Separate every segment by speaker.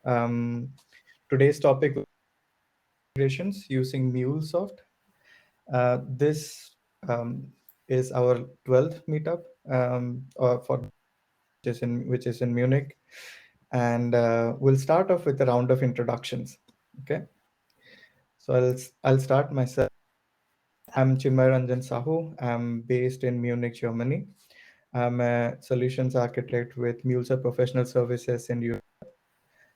Speaker 1: Today's topic is integrations using MuleSoft. This is our 12th meetup for which is in Munich, and we'll start off with a round of introductions. Okay, so I'll start myself. I'm Chinmay Ranjan Sahu. I'm based in Munich, Germany. I'm a solutions architect with MuleSoft Professional Services in Europe,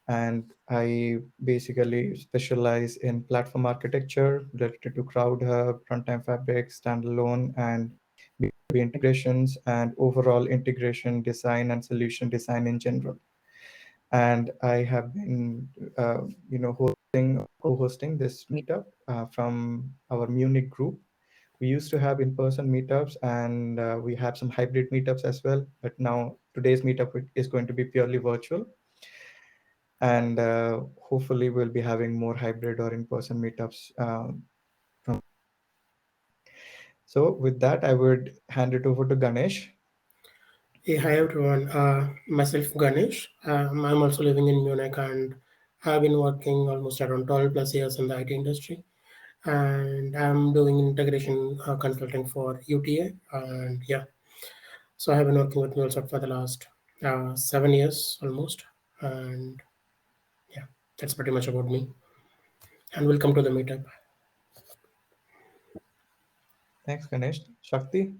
Speaker 1: and I basically specialize in platform architecture related to Crowd Hub, Runtime Fabric, Standalone, and B2B integrations, and overall integration design and solution design in general. And I have been, co-hosting this meetup from our Munich group. We used to have in-person meetups, and we have some hybrid meetups as well. But now today's meetup is going to be purely virtual, and hopefully we'll be having more hybrid or in-person meetups. So with that, I would hand it over to Ganesh.
Speaker 2: Hey, hi everyone. Myself Ganesh. I'm also living in Munich and have been working almost around 12 plus years in the IT industry. And I'm doing integration consulting for UTA. And yeah, so I have been working with MuleSoft for the last 7 years almost. And yeah, that's pretty much about me. And welcome to the meetup.
Speaker 1: Thanks, Ganesh. Shakti.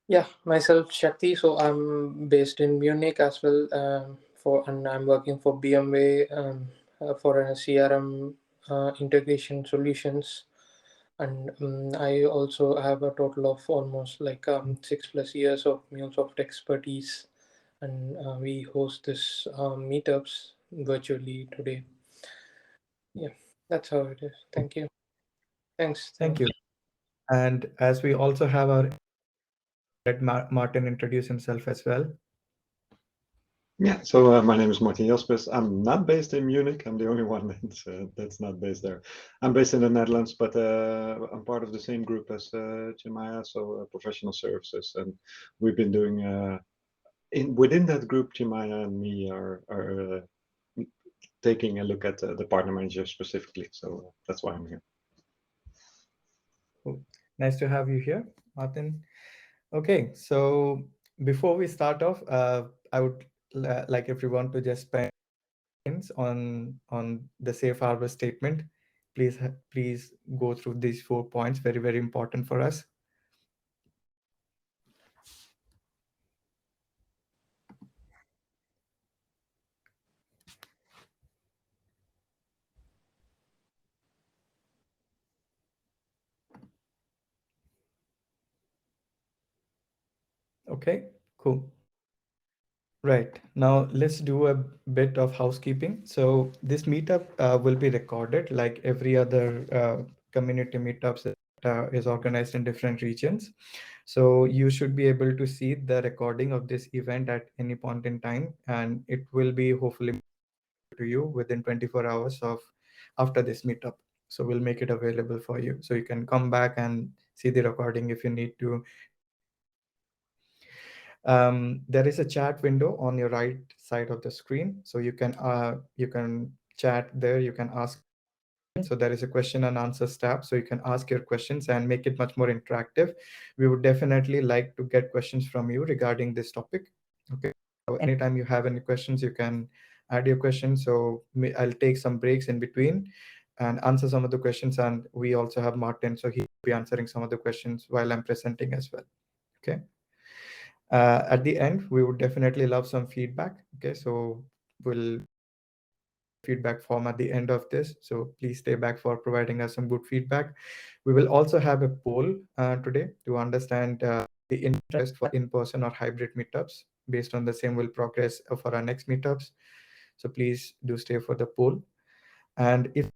Speaker 3: Yeah, myself Shakti. So I'm based in Munich as well. And I'm working for BMW for a CRM integration solutions. And I also have a total of almost like 6+ years of MuleSoft expertise. And we host this meetups virtually today. Yeah, that's how it is. Thank you. Thanks.
Speaker 1: Thank you. And as we also have our Martin introduce himself as well.
Speaker 4: Yeah, so my name is Martin Jaspers. I'm not based in Munich. I'm the only one that's not based there. I'm based in the Netherlands, but I'm part of the same group as Chimaya, so professional services. And we've been doing, within that group, Chimaya and me are taking a look at the partner manager specifically. So that's why I'm here.
Speaker 1: Cool. Nice to have you here, Martin. Okay, so before we start off, I would like everyone to just spend on the safe harbor statement. Please go through these 4 points. Very, very important for us. Okay, cool. Right. Now let's do a bit of housekeeping. So this meetup will be recorded like every other community meetups that is organized in different regions. So you should be able to see the recording of this event at any point in time, and it will be hopefully to you within 24 hours of after this meetup. So we'll make it available for you. So you can come back and see the recording if you need to. There is a chat window on your right side of the screen, so you can chat there. You can ask. So there is a question and answers tab, so you can ask your questions and make it much more interactive. We would definitely like to get questions from you regarding this topic. Okay. So anytime you have any questions, you can add your questions. So I'll take some breaks in between and answer some of the questions. And we also have Martin, so he'll be answering some of the questions while I'm presenting as well. Okay. At the end, we would definitely love some feedback. Okay, so we'll feedback form at the end of this. So please stay back for providing us some good feedback. We will also have a poll today to understand the interest for in-person or hybrid meetups. Based on the same, will progress for our next meetups. So please do stay for the poll. And if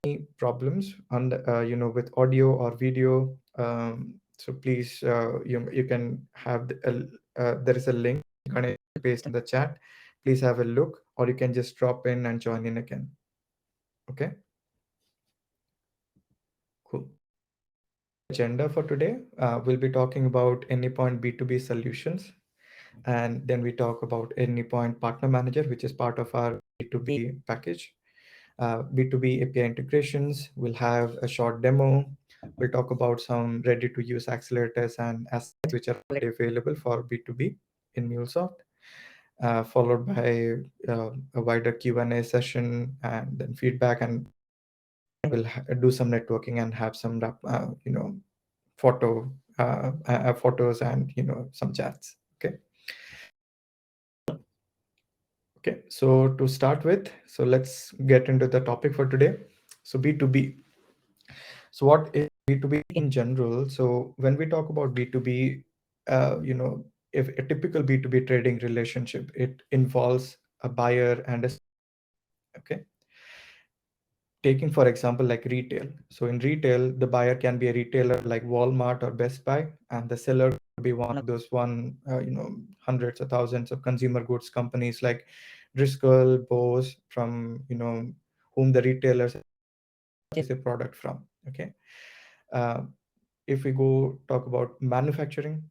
Speaker 1: any problems on the, with audio or video, so please you can have there is a link based in the chat. Please have a look, or you can just drop in and join in again. Okay, cool. Agenda for today, we'll be talking about Anypoint B2B Solutions. And then we talk about Anypoint Partner Manager, which is part of our B2B package. B2B API integrations. We'll have a short demo. We'll talk about some ready-to-use accelerators and assets which are already available for B2B in MuleSoft, followed by a wider Q&A session and then feedback, and we'll do some networking and have some photo photos and some chats. Okay, so to start with, so let's get into the topic for today. So B2B. So what is B2B in general? So when we talk about B2B, if a typical B2B trading relationship, it involves a buyer and a okay. Taking for example like retail. So in retail, the buyer can be a retailer like Walmart or Best Buy, and the seller could be one of those hundreds of thousands of consumer goods companies like Driscoll, Bose, from whom the retailers purchase a product from. Okay. Uh, if we go talk about manufacturing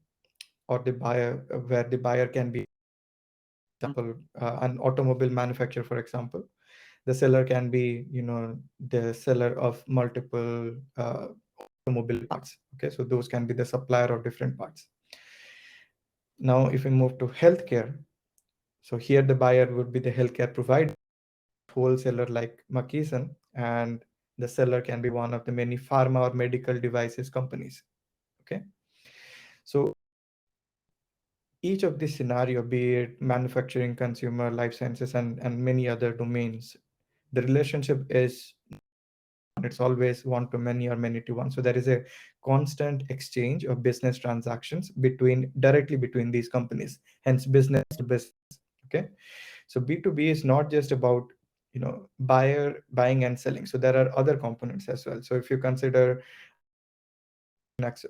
Speaker 1: or the buyer, where the buyer can be, for example, an automobile manufacturer, for example, the seller can be the seller of multiple automobile parts. Okay, so those can be the supplier of different parts. Now if we move to healthcare, so here the buyer would be the healthcare provider, wholesaler like McKesson, and the seller can be one of the many pharma or medical devices companies. Okay, so each of this scenario, be it manufacturing, consumer, life sciences, and many other domains, the relationship is, it's always one to many or many to one. So there is a constant exchange of business transactions directly between these companies, hence business to business. Okay, so B2B is not just about buyer buying and selling. So there are other components as well. So if you consider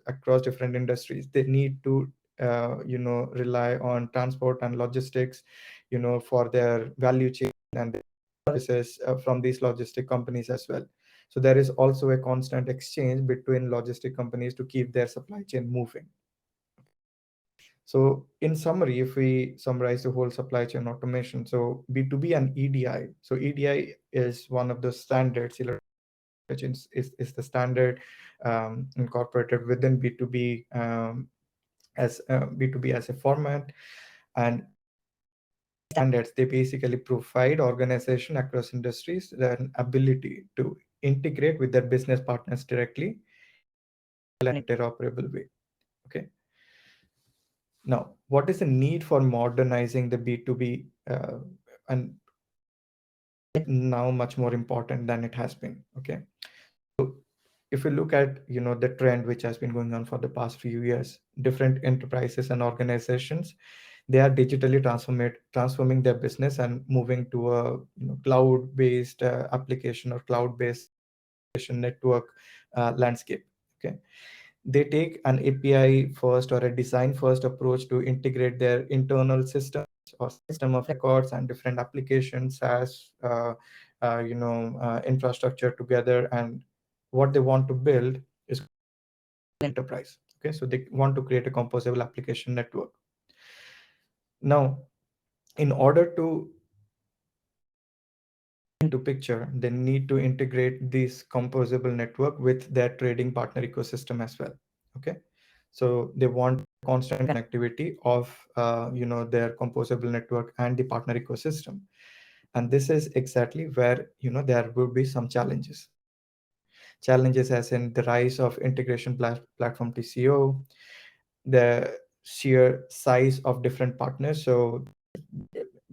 Speaker 1: across different industries, they need to rely on transport and logistics for their value chain and services from these logistic companies as well. So there is also a constant exchange between logistic companies to keep their supply chain moving. So in summary, if we summarize the whole supply chain automation, so B2B and EDI. So EDI is one of the standards, which is the standard incorporated within B2B, as B2B as a format. And standards, they basically provide organization across industries an ability to integrate with their business partners directly in an interoperable way. Okay. Now, what is the need for modernizing the B2B, and now much more important than it has been? Okay. So if we look at the trend which has been going on for the past few years, different enterprises and organizations, they are digitally transforming their business and moving to a cloud-based application or cloud-based network landscape. Okay, they take an API first or a design first approach to integrate their internal systems or system of records and different applications as infrastructure together, and what they want to build is enterprise. Okay, so they want to create a composable application network. Now, in order to into picture, they need to integrate this composable network with their trading partner ecosystem as well. Okay, so they want constant connectivity of their composable network and the partner ecosystem, and this is exactly where there will be some challenges. Challenges as in the rise of integration platform TCO, the sheer size of different partners. So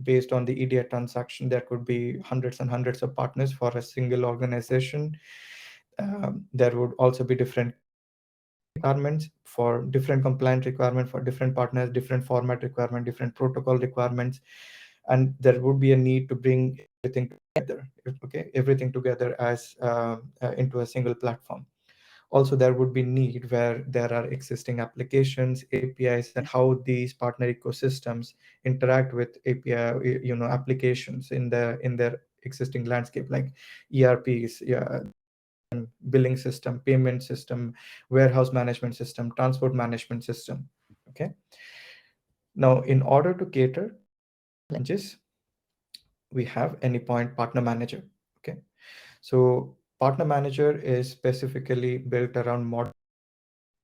Speaker 1: based on the EDI transaction, there could be hundreds and hundreds of partners for a single organization. There would also be different requirements for different compliant requirement for different partners, different format requirement, different protocol requirements, and there would be a need to bring everything together. Okay, everything together as into a single platform. Also, there would be need where there are existing applications, APIs, and how these partner ecosystems interact with API, applications in their existing landscape, like ERPs, yeah, billing system, payment system, warehouse management system, transport management system. Okay. Now, in order to cater challenges, we have Anypoint Partner Manager. Okay, so Partner Manager is specifically built around modern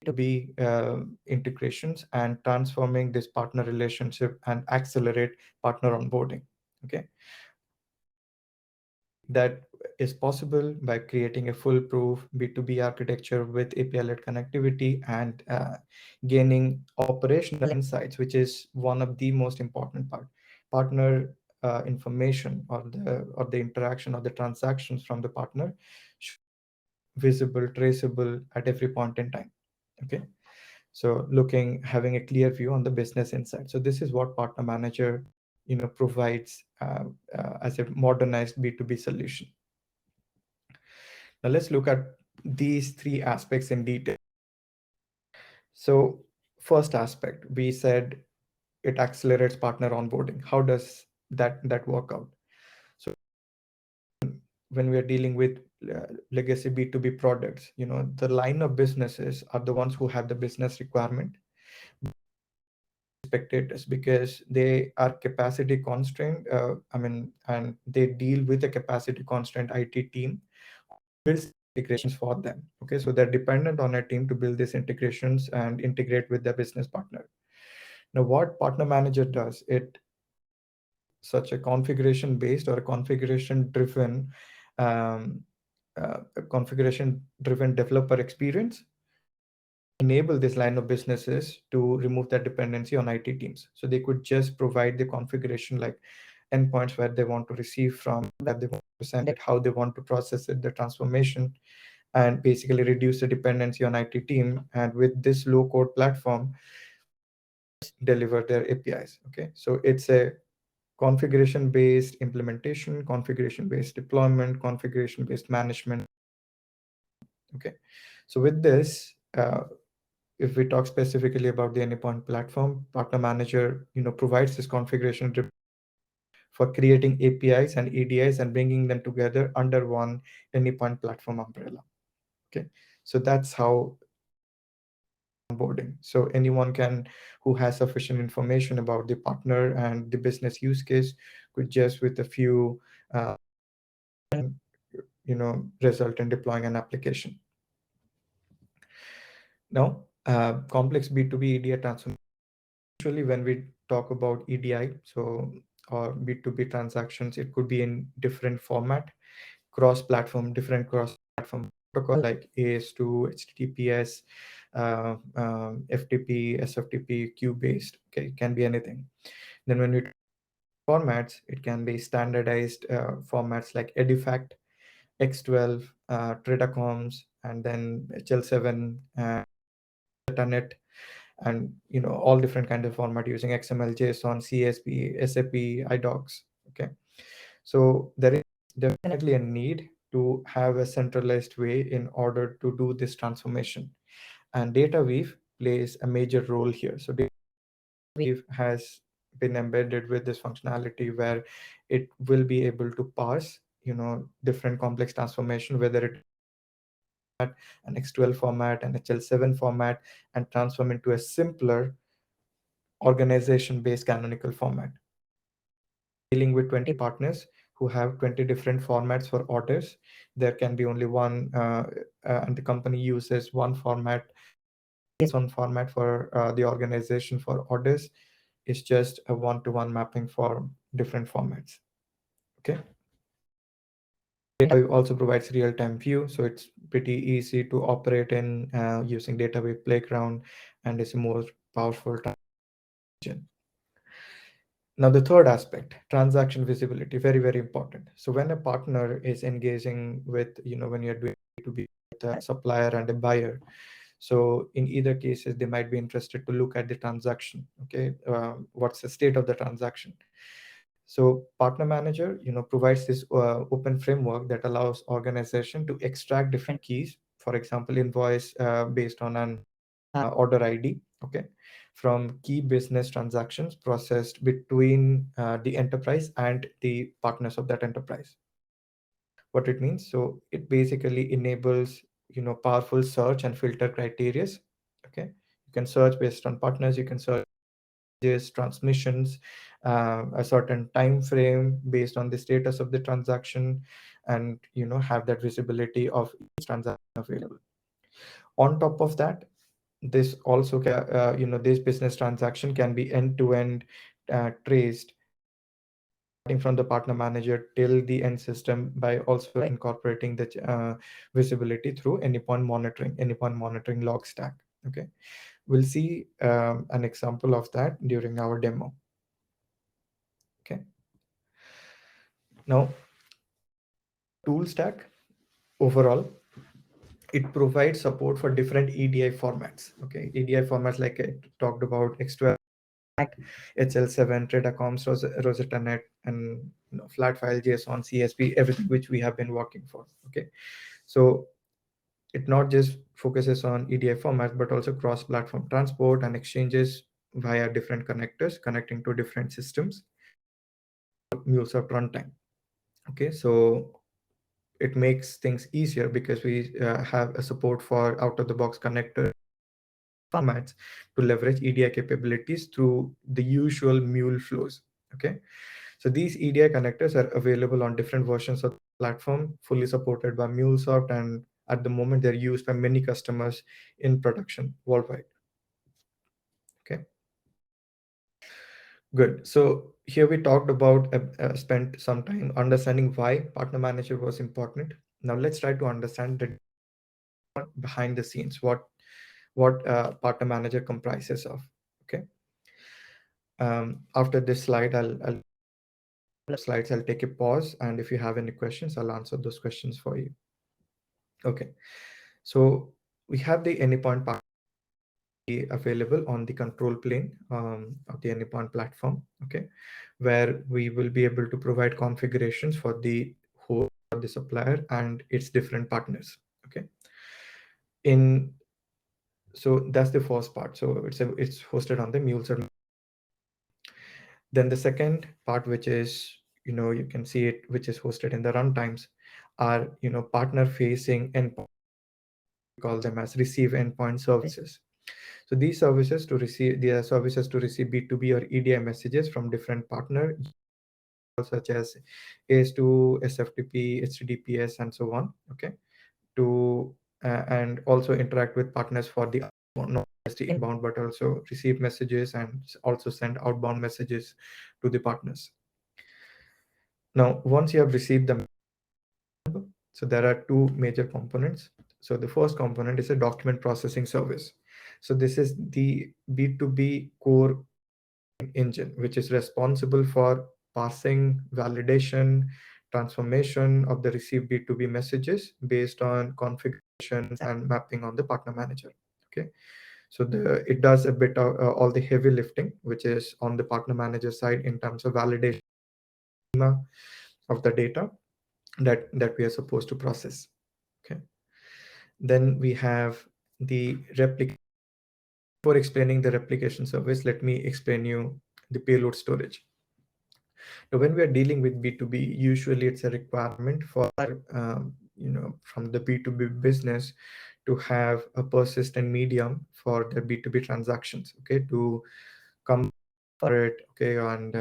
Speaker 1: B2B integrations and transforming this partner relationship and accelerate partner onboarding. Okay, that is possible by creating a foolproof B2B architecture with API-led connectivity and gaining operational insights, which is one of the most important part. Partner information or the interaction or the transactions from the partner should be visible, traceable at every point in time. Okay, so having a clear view on the business insight. So this is what Partner Manager, provides as a modernized B2B solution. Now let's look at these three aspects in detail. So first aspect, we said it accelerates partner onboarding. How does that work out? So when we are dealing with legacy B2B products, the line of businesses are the ones who have the business requirement spectators because they are capacity constrained. And they deal with a capacity constrained IT team builds integrations for them. Okay, so they're dependent on a team to build these integrations and integrate with their business partner. Now, what Partner Manager does, it such a configuration based or a um, configuration driven developer experience enable this line of businesses to remove that dependency on IT teams. So they could just provide the configuration like endpoints where they want to receive from, where they want to send it, how they want to process it, the transformation, and basically reduce the dependency on IT team. And with this low code platform, deliver their APIs. Okay, so it's a configuration based implementation, configuration based deployment, configuration based management. Okay, so with this, if we talk specifically about the Anypoint platform, Partner Manager, provides this configuration for creating APIs and EDIs and bringing them together under one Anypoint platform umbrella. Okay, so that's how onboarding. So anyone who has sufficient information about the partner and the business use case could just with a few, result in deploying an application. Now, complex B2B EDI transformation. Usually, when we talk about EDI, so or B2B transactions, it could be in different format, different cross-platform protocol like AS2, HTTPS, FTP, SFTP, queue-based. Okay, it can be anything. Then when we formats, it can be standardized formats like Edifact, X12, Tridacoms, and then HL7, Ethernet, and all different kind of format using XML, JSON, CSV, SAP, idocs. Okay, so there is definitely a need to have a centralized way in order to do this transformation, and DataWeave plays a major role here. So DataWeave has been embedded with this functionality where it will be able to parse different complex transformation, whether it an X12 format, an HL7 format, and transform into a simpler organization-based canonical format. Dealing with 20 partners who have 20 different formats for orders, there can be only one, and the company uses one format. One format for the organization for orders is just a one-to-one mapping for different formats. Okay. Data also provides real-time view, so it's pretty easy to operate in using Datawave Playground, and it's a more powerful engine. Now, the third aspect, transaction visibility, very, very important. So when a partner is engaging with, when you're doing B2B with a supplier and a buyer, so in either cases, they might be interested to look at the transaction. Okay, what's the state of the transaction? So Partner Manager, provides this open framework that allows organization to extract different keys. For example, invoice based on an order ID. Okay, from key business transactions processed between the enterprise and the partners of that enterprise. What it means, so it basically enables powerful search and filter criteria. Okay, you can search based on partners, you can search transmissions, a certain time frame based on the status of the transaction, and have that visibility of each transaction available. On top of that, this also this business transaction can be end-to-end traced, starting from the partner manager till the end system, by also incorporating the visibility through Anypoint monitoring log stack. Okay, we'll see an example of that during our demo. Okay, now tool stack overall, it provides support for different EDI formats. Okay, EDI formats like I talked about, X12, HL7, Tredacoms, Rosetta Net, and flat file, JSON, CSV, everything which we have been working for. Okay, so it not just focuses on EDI formats, but also cross-platform transport and exchanges via different connectors connecting to different systems. MuleSoft runtime. Okay, so it makes things easier because we have a support for out-of-the-box connector formats to leverage EDI capabilities through the usual Mule flows. Okay, so these EDI connectors are available on different versions of the platform, fully supported by MuleSoft, and at the moment they're used by many customers in production worldwide. Okay, good. So here we talked about, spent some time understanding why partner manager was important. Now let's try to understand the behind the scenes, what partner manager comprises of. Okay, after this slide, I'll take a pause, and if you have any questions, I'll answer those questions for you. Okay, so we have the Anypoint part available on the control plane of the Anypoint platform. Okay, where we will be able to provide configurations for the host, for the supplier, and its different partners. Okay, so that's the first part. So it's hosted on the MuleSoft. Then the second part, which is, you can see it, which is hosted in the runtimes, are partner facing endpoint. We call them as receive endpoint services. So these are services to receive B2B or EDI messages from different partners, such as AS2, SFTP, HTTPS, and so on. Okay, to and also interact with partners for the not just the inbound, but also receive messages and also send outbound messages to the partners. Now, once you have received them, so there are two major components. So the first component is a document processing service. So this is the B2B core engine, which is responsible for parsing, validation, transformation of the received B2B messages based on configurations and mapping on the partner manager. Okay, so it does a bit of all the heavy lifting, which is on the partner manager side in terms of validation of the data that we are supposed to process. Okay, then we have the replication. Before explaining the replication service, let me explain you the payload storage. Now, when we are dealing with B2B, usually it's a requirement for from the B2B business to have a persistent medium for their B2B transactions. Okay, to come for it. Okay, and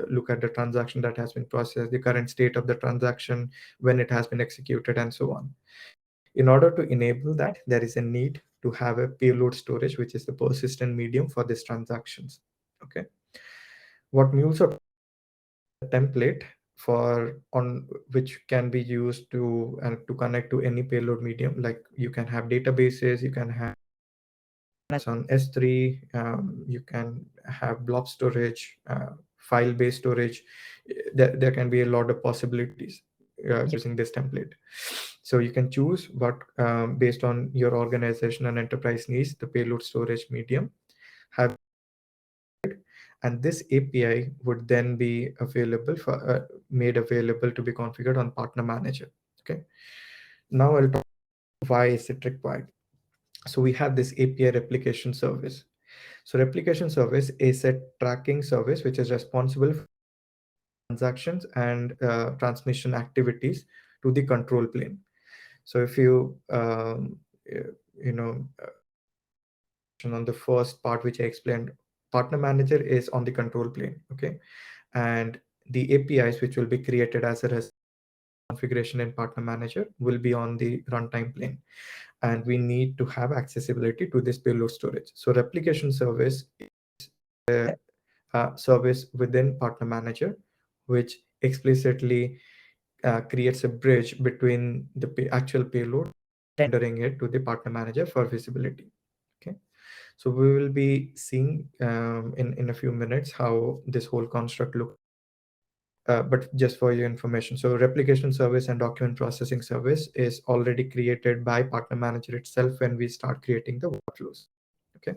Speaker 1: look at the transaction that has been processed, the current state of the transaction, when it has been executed, and so on. In order to enable that, there is a need to have a payload storage, which is the persistent medium for these transactions. Okay, what MuleSoft template for on which can be used to connect to any payload medium. Like you can have databases, you can have on S3, you can have blob storage, file-based storage. There can be a lot of possibilities using this template. So you can choose what, based on your organization and enterprise needs, the payload storage medium have, and this API would then be available for made available to be configured on Partner Manager. Okay, now I'll talk why is it required. So we have this API replication service. So replication service is a tracking service which is responsible for transactions and transmission activities to the control plane. So if you on the first part which I explained Partner manager is on the control plane, okay? And the APIs which will be created as a configuration in partner manager will be on the runtime plane. And we need to have accessibility to this payload storage. So replication service is a service within partner manager, which explicitly creates a bridge between the actual payload, rendering it to the partner manager for visibility. Okay, so we will be seeing in a few minutes how this whole construct looks. But just for your information, so replication service and document processing service is already created by partner manager itself when we start creating the workflows. Okay.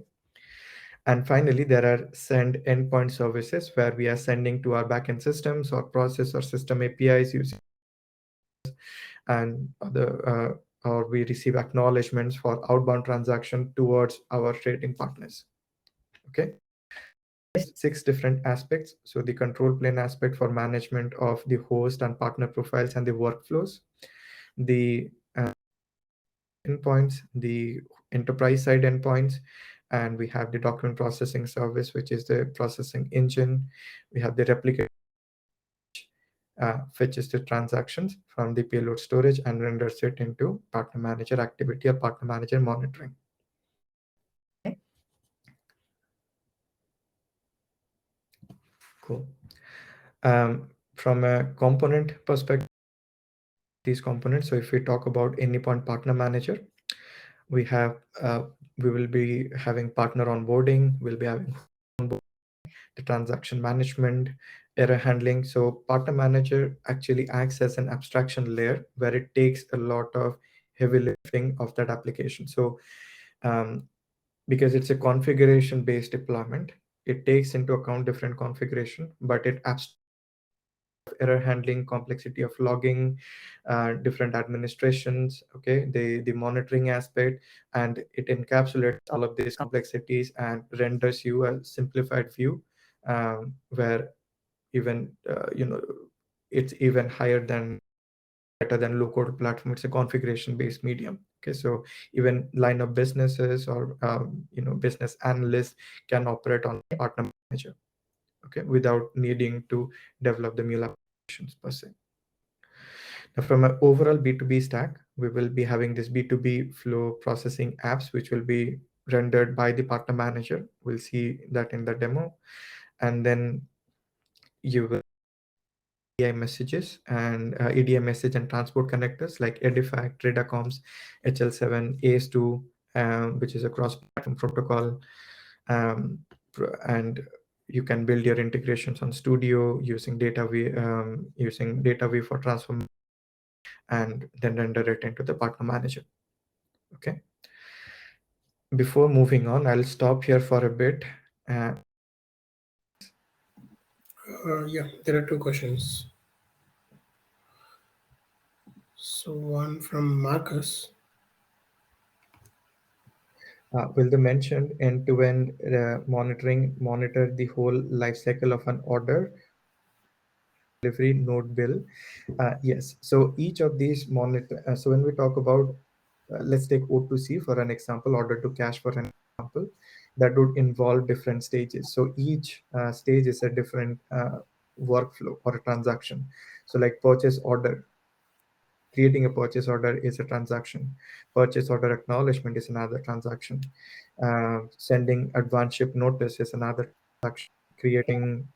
Speaker 1: And finally, there are send endpoint services where we are sending to our backend systems or process or system APIs using and other, or we receive acknowledgements for outbound transaction towards our trading partners. Okay. 6 different aspects. So the control plane aspect for management of the host and partner profiles and the workflows, the endpoints, the enterprise side endpoints, and we have the document processing service, which is the processing engine. We have the replication, fetches the transactions from the payload storage and renders it into partner manager activity or partner manager monitoring. Cool. From a component perspective, these components. So if we talk about Anypoint Partner Manager, we have we will be having partner onboarding, we'll be having the transaction management, error handling. So partner manager actually acts as an abstraction layer where it takes a lot of heavy lifting of that application. So because it's a configuration based deployment, it takes into account different configuration, but it error handling, complexity of logging, different administrations, okay, the monitoring aspect, and it encapsulates all of these complexities and renders you a simplified view where even it's even higher than better than low code platform. It's a configuration based medium. Okay, so even line of businesses or business analysts can operate on partner manager, okay, without needing to develop the Mule applications per se. Now, from an overall B2B stack, we will be having this B2B flow processing apps, which will be rendered by the partner manager. We'll see that in the demo. And then you will EDI messages and EDI message and transport connectors like Edifact, Redacoms, HL7, AS2, which is a cross-platform protocol. And you can build your integrations on Studio using DataV for transform and then render it into the partner manager. Okay. Before moving on, I'll stop here for a bit.
Speaker 2: Yeah, there are 2 questions. So one from Marcus.
Speaker 1: Will the mentioned end-to-end monitoring monitor the whole life cycle of an order, delivery, node bill? Yes. So each of these monitor. So when we talk about, let's take O2C for an example, order to cash for an example, that would involve different stages. So each stage is a different workflow or a transaction. So like purchase order, creating a purchase order is a transaction. Purchase order acknowledgement is another transaction. Sending advance ship notice is another transaction. Creating,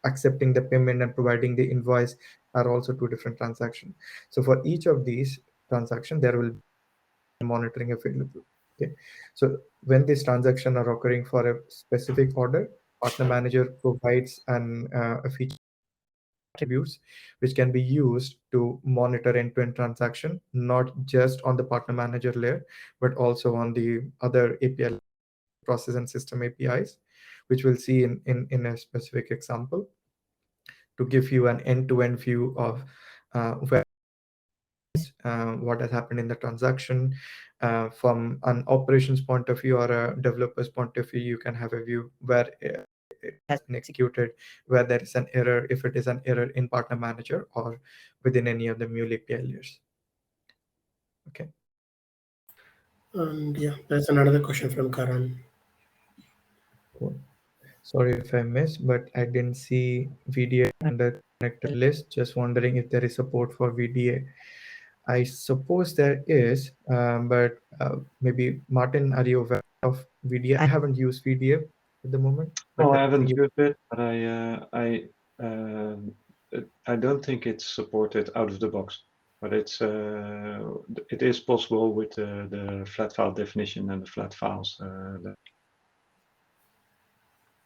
Speaker 1: accepting the payment and providing the invoice are also 2 different transactions. So for each of these transactions, there will be monitoring available. Okay. So when these transactions are occurring for a specific order, partner manager provides a feature attributes which can be used to monitor end-to-end transaction, not just on the partner manager layer, but also on the other API process and system APIs, which we'll see in a specific example to give you an end-to-end view of what has happened in the transaction. From an operations point of view or a developer's point of view, you can have a view where it has been executed, where there is an error, if it is an error in partner manager or within any of the Mule API layers. Okay.
Speaker 2: And yeah, there's another question from Karan.
Speaker 1: Cool. Sorry if I missed, but I didn't see VDA under connector list. Just wondering if there is support for VDA. I suppose there is, but maybe Martin, are you aware of VDA? I haven't used VDA at the moment, but
Speaker 4: No, I
Speaker 1: I think
Speaker 4: haven't
Speaker 1: you.
Speaker 4: used it, but I don't think it's supported out of the box. But it is possible with the flat file definition and the flat files.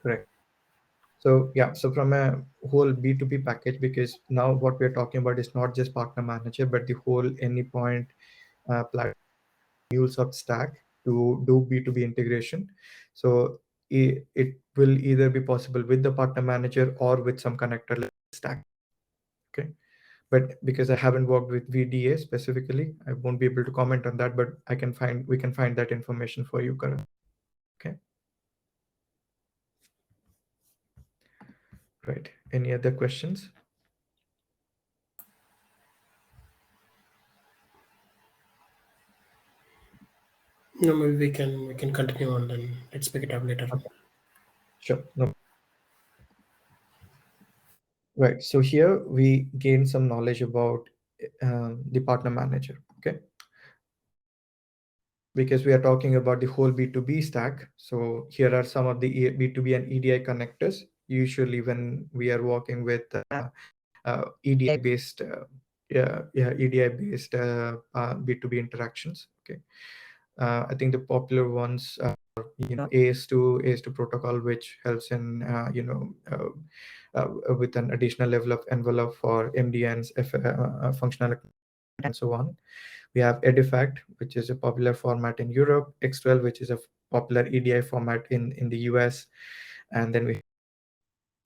Speaker 1: Correct. So yeah, so from a whole B2B package, because now what we're talking about is not just partner manager, but the whole Anypoint platform MuleSoft stack to do B2B integration. So it will either be possible with the partner manager or with some connector stack. Okay. But because I haven't worked with VDA specifically, I won't be able to comment on that, but we can find that information for you, Karan. Okay. Right. Any other questions?
Speaker 2: No, maybe we can continue on, then let's pick it up later.
Speaker 1: Okay. Sure. No. Right. So here we gain some knowledge about the partner manager. Okay. Because we are talking about the whole B2B stack. So here are some of the B2B and EDI connectors. Usually when we are working with EDI based, EDI based B2B interactions. Okay. I think the popular ones are, AS2 protocol, which helps in, with an additional level of envelope for MDNs, functional and so on. We have Edifact, which is a popular format in Europe, X12, which is a popular EDI format in the US, and then we have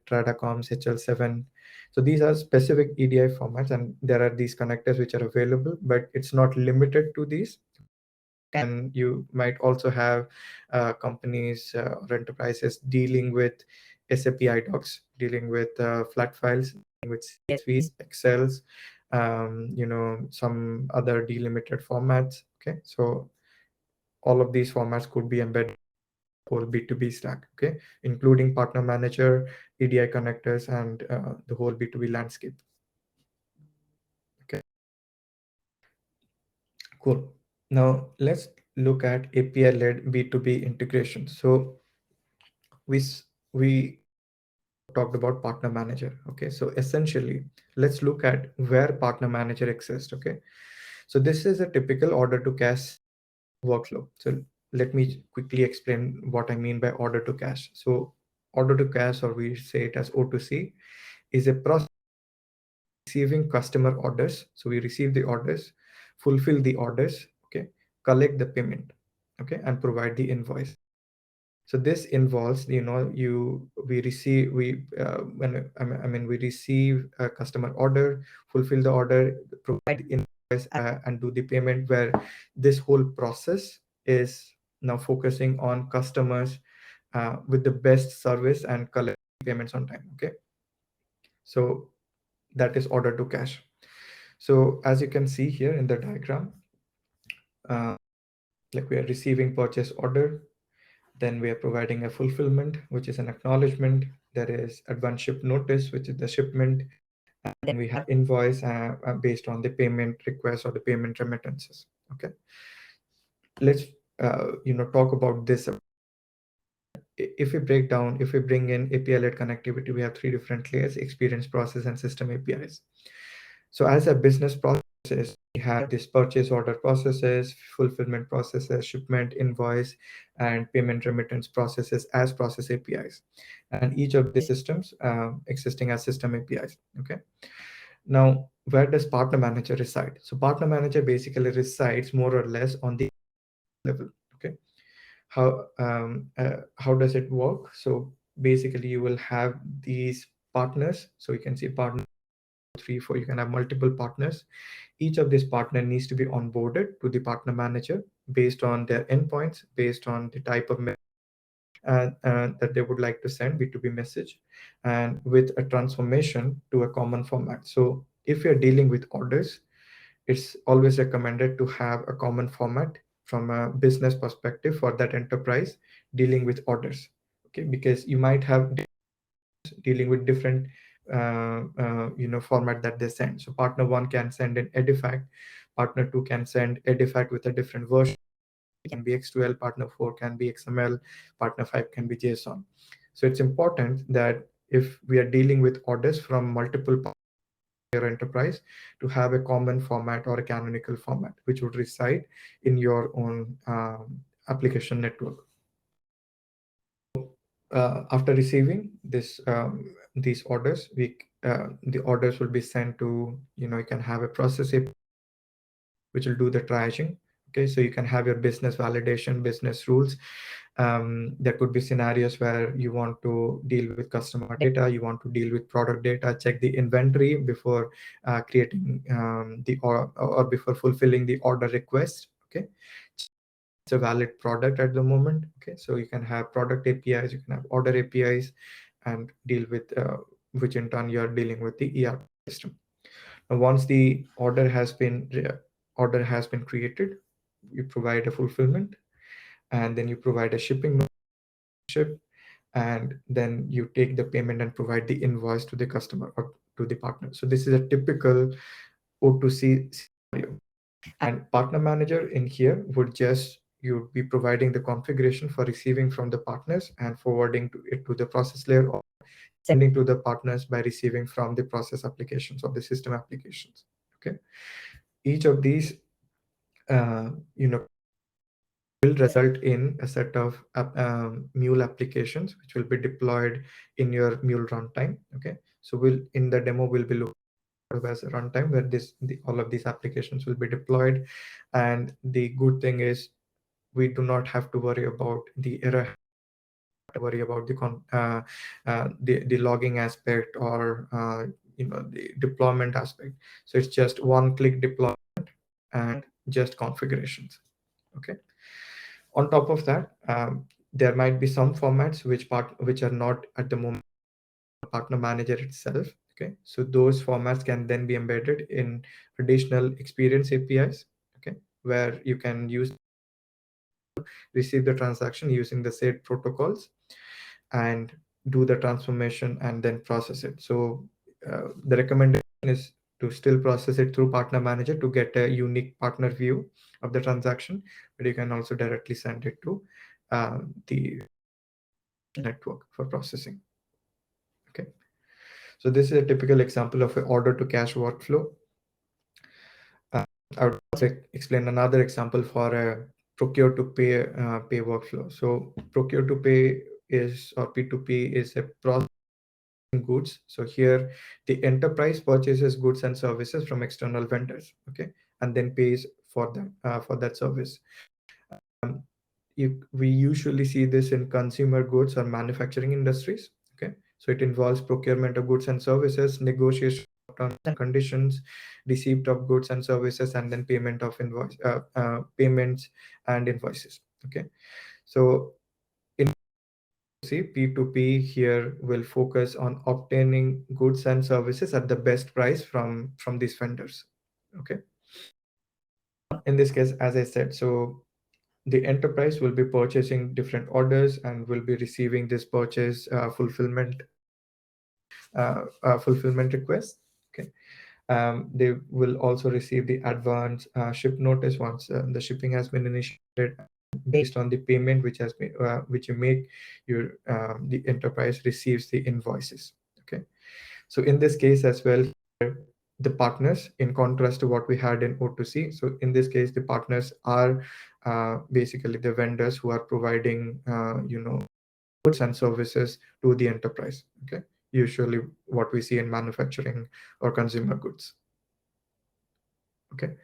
Speaker 1: Stradacoms, HL7. So these are specific EDI formats, and there are these connectors which are available, but it's not limited to these. And you might also have companies or enterprises dealing with SAP iDocs, dealing with flat files, dealing with CSVs, Excels, some other delimited formats. Okay, so all of these formats could be embedded whole B2B stack, okay, including partner manager, EDI connectors, and the whole B2B landscape. Okay, cool. Now let's look at API-led B2B integration. So we talked about partner manager. Okay, so essentially, let's look at where partner manager exists. Okay, so this is a typical order to cash workflow. So let me quickly explain what I mean by order to cash. So order to cash, or we say it as O2C, is a process receiving customer orders. So we receive the orders, fulfill the orders, okay, collect the payment, okay, and provide the invoice. So this involves, we receive, we receive a customer order, fulfill the order, provide the invoice, and do the payment, where this whole process is now focusing on customers with the best service and collect payments on time. Okay. So that is order to cash. So as you can see here in the diagram, uh, like we are receiving purchase order, then we are providing a fulfillment, which is an acknowledgement. There is advance ship notice, which is the shipment, and then we have invoice based on the payment request or the payment remittances. Okay, let's talk about this. If we break down, if we bring in API-led connectivity, we have three different layers: experience, process, and system APIs. So as a business process, we have this purchase order processes, fulfillment processes, shipment, invoice, and payment remittance processes as process APIs. And each of these systems existing as system APIs. Okay. Now, where does partner manager reside? So partner manager basically resides more or less on the level. Okay. How does it work? So basically you will have these partners. So you can see partner 3, 4, you can have multiple partners. Each of these partner needs to be onboarded to the partner manager based on their endpoints, based on the type of that they would like to send B2B message, and with a transformation to a common format. So if you're dealing with orders, it's always recommended to have a common format from a business perspective for that enterprise dealing with orders. okay, because you might have dealing with different format that they send. So partner one can send an edifact, partner two can send edifact with a different version. It can be X2L, partner 4 can be XML, partner 5 can be JSON. So it's important that if we are dealing with orders from multiple your enterprise, to have a common format or a canonical format which would reside in your own application network. After receiving these orders, the orders will be sent to, you can have a process which will do the triaging. Okay, so you can have your business validation, business rules. There could be scenarios where you want to deal with customer data, you want to deal with product data, check the inventory before creating or before fulfilling the order request. Okay, it's a valid product at the moment. Okay, so you can have product APIs, you can have order APIs, and deal with which in turn you are dealing with the ERP system. Now, once the order has been created, you provide a fulfillment, and then you provide a shipping ship, and then you take the payment and provide the invoice to the customer or to the partner. So this is a typical O2C scenario. And partner manager in here would just, you'd be providing the configuration for receiving from the partners and forwarding it to the process layer, or sending to the partners by receiving from the process applications or the system applications. Okay, each of these uh, you know will result in a set of Mule applications which will be deployed in your Mule runtime. Okay, so in the demo we'll be looking as a runtime where all of these applications will be deployed. And the good thing is we do not have to worry about the error, worry about the logging aspect, or the deployment aspect. So it's just one click deployment and just configurations. Okay, on top of that, there might be some formats which are not at the moment partner manager itself. Okay, so those formats can then be embedded in additional experience APIs. Okay, where you can receive the transaction using the said protocols and do the transformation and then process it. So the recommendation is to still process it through partner manager to get a unique partner view of the transaction, but you can also directly send it to the network for processing. Okay, so this is a typical example of an order to cash workflow. I would also explain another example for a procure to pay workflow. So procure to pay is, or P2P is, a process goods. So here the enterprise purchases goods and services from external vendors, okay, and then pays for them for that service. We usually see this in consumer goods or manufacturing industries. Okay, so it involves procurement of goods and services, negotiation of terms and conditions, receipt of goods and services, and then payments and invoices. Okay, so in P2P here will focus on obtaining goods and services at the best price from these vendors. Okay, in this case, as I said, so the enterprise will be purchasing different orders and will be receiving this purchase fulfillment request. Okay, they will also receive the advance ship notice once the shipping has been initiated. Based on the payment which you make, the enterprise receives the invoices. Okay, so in this case as well, the partners, in contrast to what we had in O2C, so in this case the partners are basically the vendors who are providing goods and services to the enterprise. Okay, usually what we see in manufacturing or consumer goods. Okay,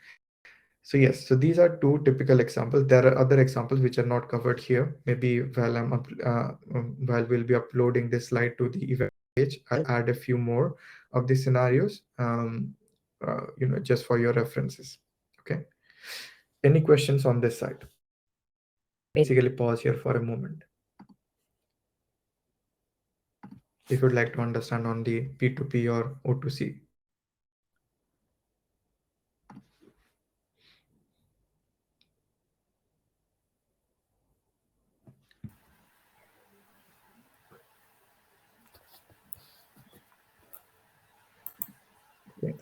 Speaker 1: so yes, so these are two typical examples. There are other examples which are not covered here. Maybe while we'll be uploading this slide to the event page, I'll add a few more of these scenarios, just for your references. Okay, any questions on this side? Basically pause here for a moment if you'd like to understand on the P2P or O2C.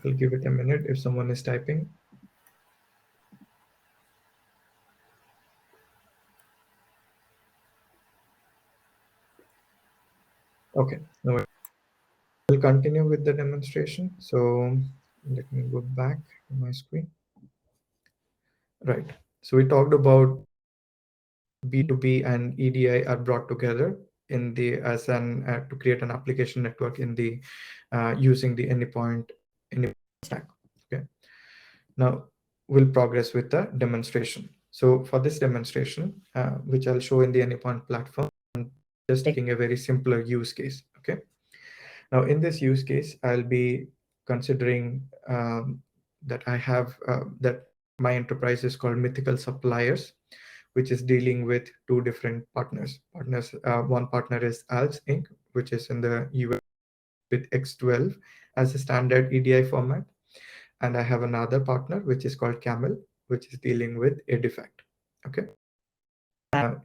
Speaker 1: I'll give it a minute if someone is typing. Okay, no, we'll continue with the demonstration. So let me go back to my screen. Right. So we talked about B2B and EDI are brought together in the as an to create an application network in the using the Anypoint stack. Okay. Now we'll progress with the demonstration. So for this demonstration, which I'll show in the Anypoint platform, I'm just taking a very simpler use case. Okay. Now in this use case, I'll be considering that I have that my enterprise is called Mythical Suppliers, which is dealing with two different partners. One partner is ALS Inc., which is in the US with X12 as a standard EDI format. And I have another partner, which is called Camel, which is dealing with a defect. Okay. I'm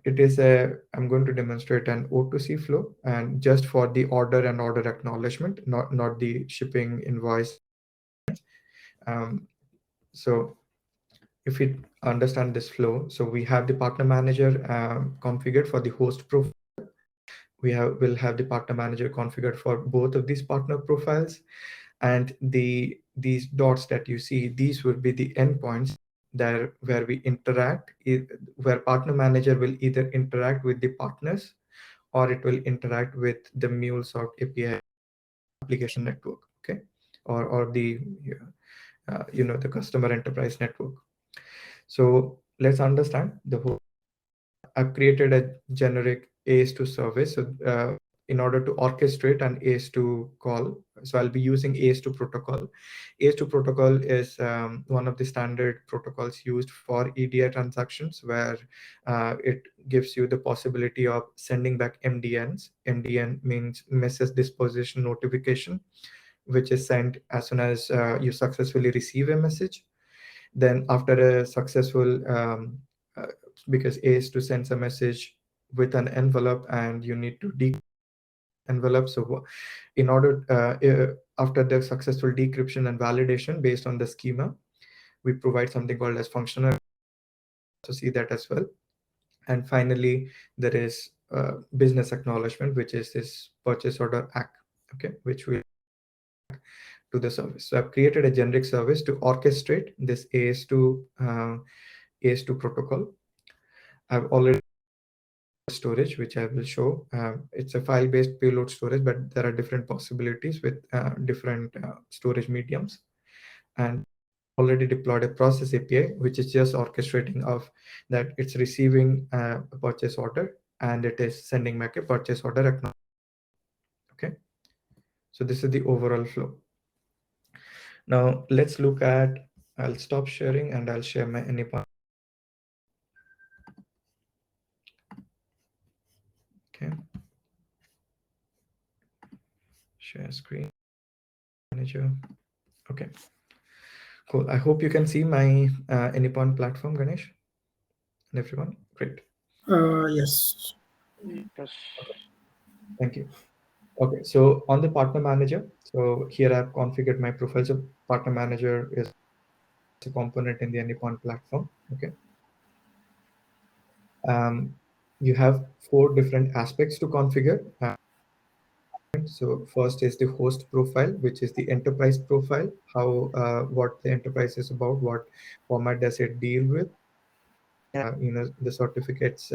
Speaker 1: going to demonstrate an O2C flow, and just for the order and order acknowledgement, not the shipping invoice. Um, so if we understand this flow, so we have the partner manager configured for the host profile. Will have the partner manager configured for both of these partner profiles, and these dots that you see, these will be the endpoints there where we interact, where partner manager will either interact with the partners or it will interact with the MuleSoft API application network. Okay, or the the customer enterprise network. So let's understand the whole. I've created a generic AS2 service. So in order to orchestrate an AS2 call, so I'll be using AS2 protocol. AS2 protocol is one of the standard protocols used for EDI transactions, where it gives you the possibility of sending back MDNs. MDN means message disposition notification, which is sent as soon as you successfully receive a message. Then after a successful uh, because AS2 sends a message with an envelope and you need to decrypt envelope. So in order after the successful decryption and validation based on the schema, we provide something called as functional to see that as well. And finally, there is business acknowledgement, which is this purchase order act, okay, which will to the service. So I've created a generic service to orchestrate this AS2 protocol. I've already storage, which I will show. It's a file-based payload storage, but there are different possibilities with different storage mediums. And already deployed a process API, which is just orchestrating of that it's receiving a purchase order and it is sending back a purchase order acknowledgement. Okay. So this is the overall flow. Now let's look at, I'll stop sharing and I'll share my Anypoint. Okay. Share screen manager. Okay. Cool. I hope you can see my Anypoint platform, Ganesh, and everyone. Great.
Speaker 2: Yes.
Speaker 3: Yes.
Speaker 1: Thank you. Okay. So on the partner manager, so here I've configured my profile. So partner manager is a component in the Anypoint platform. Okay. You have 4 different aspects to configure. So first is the host profile, which is the enterprise profile. How what the enterprise is about, what format does it deal with, the certificates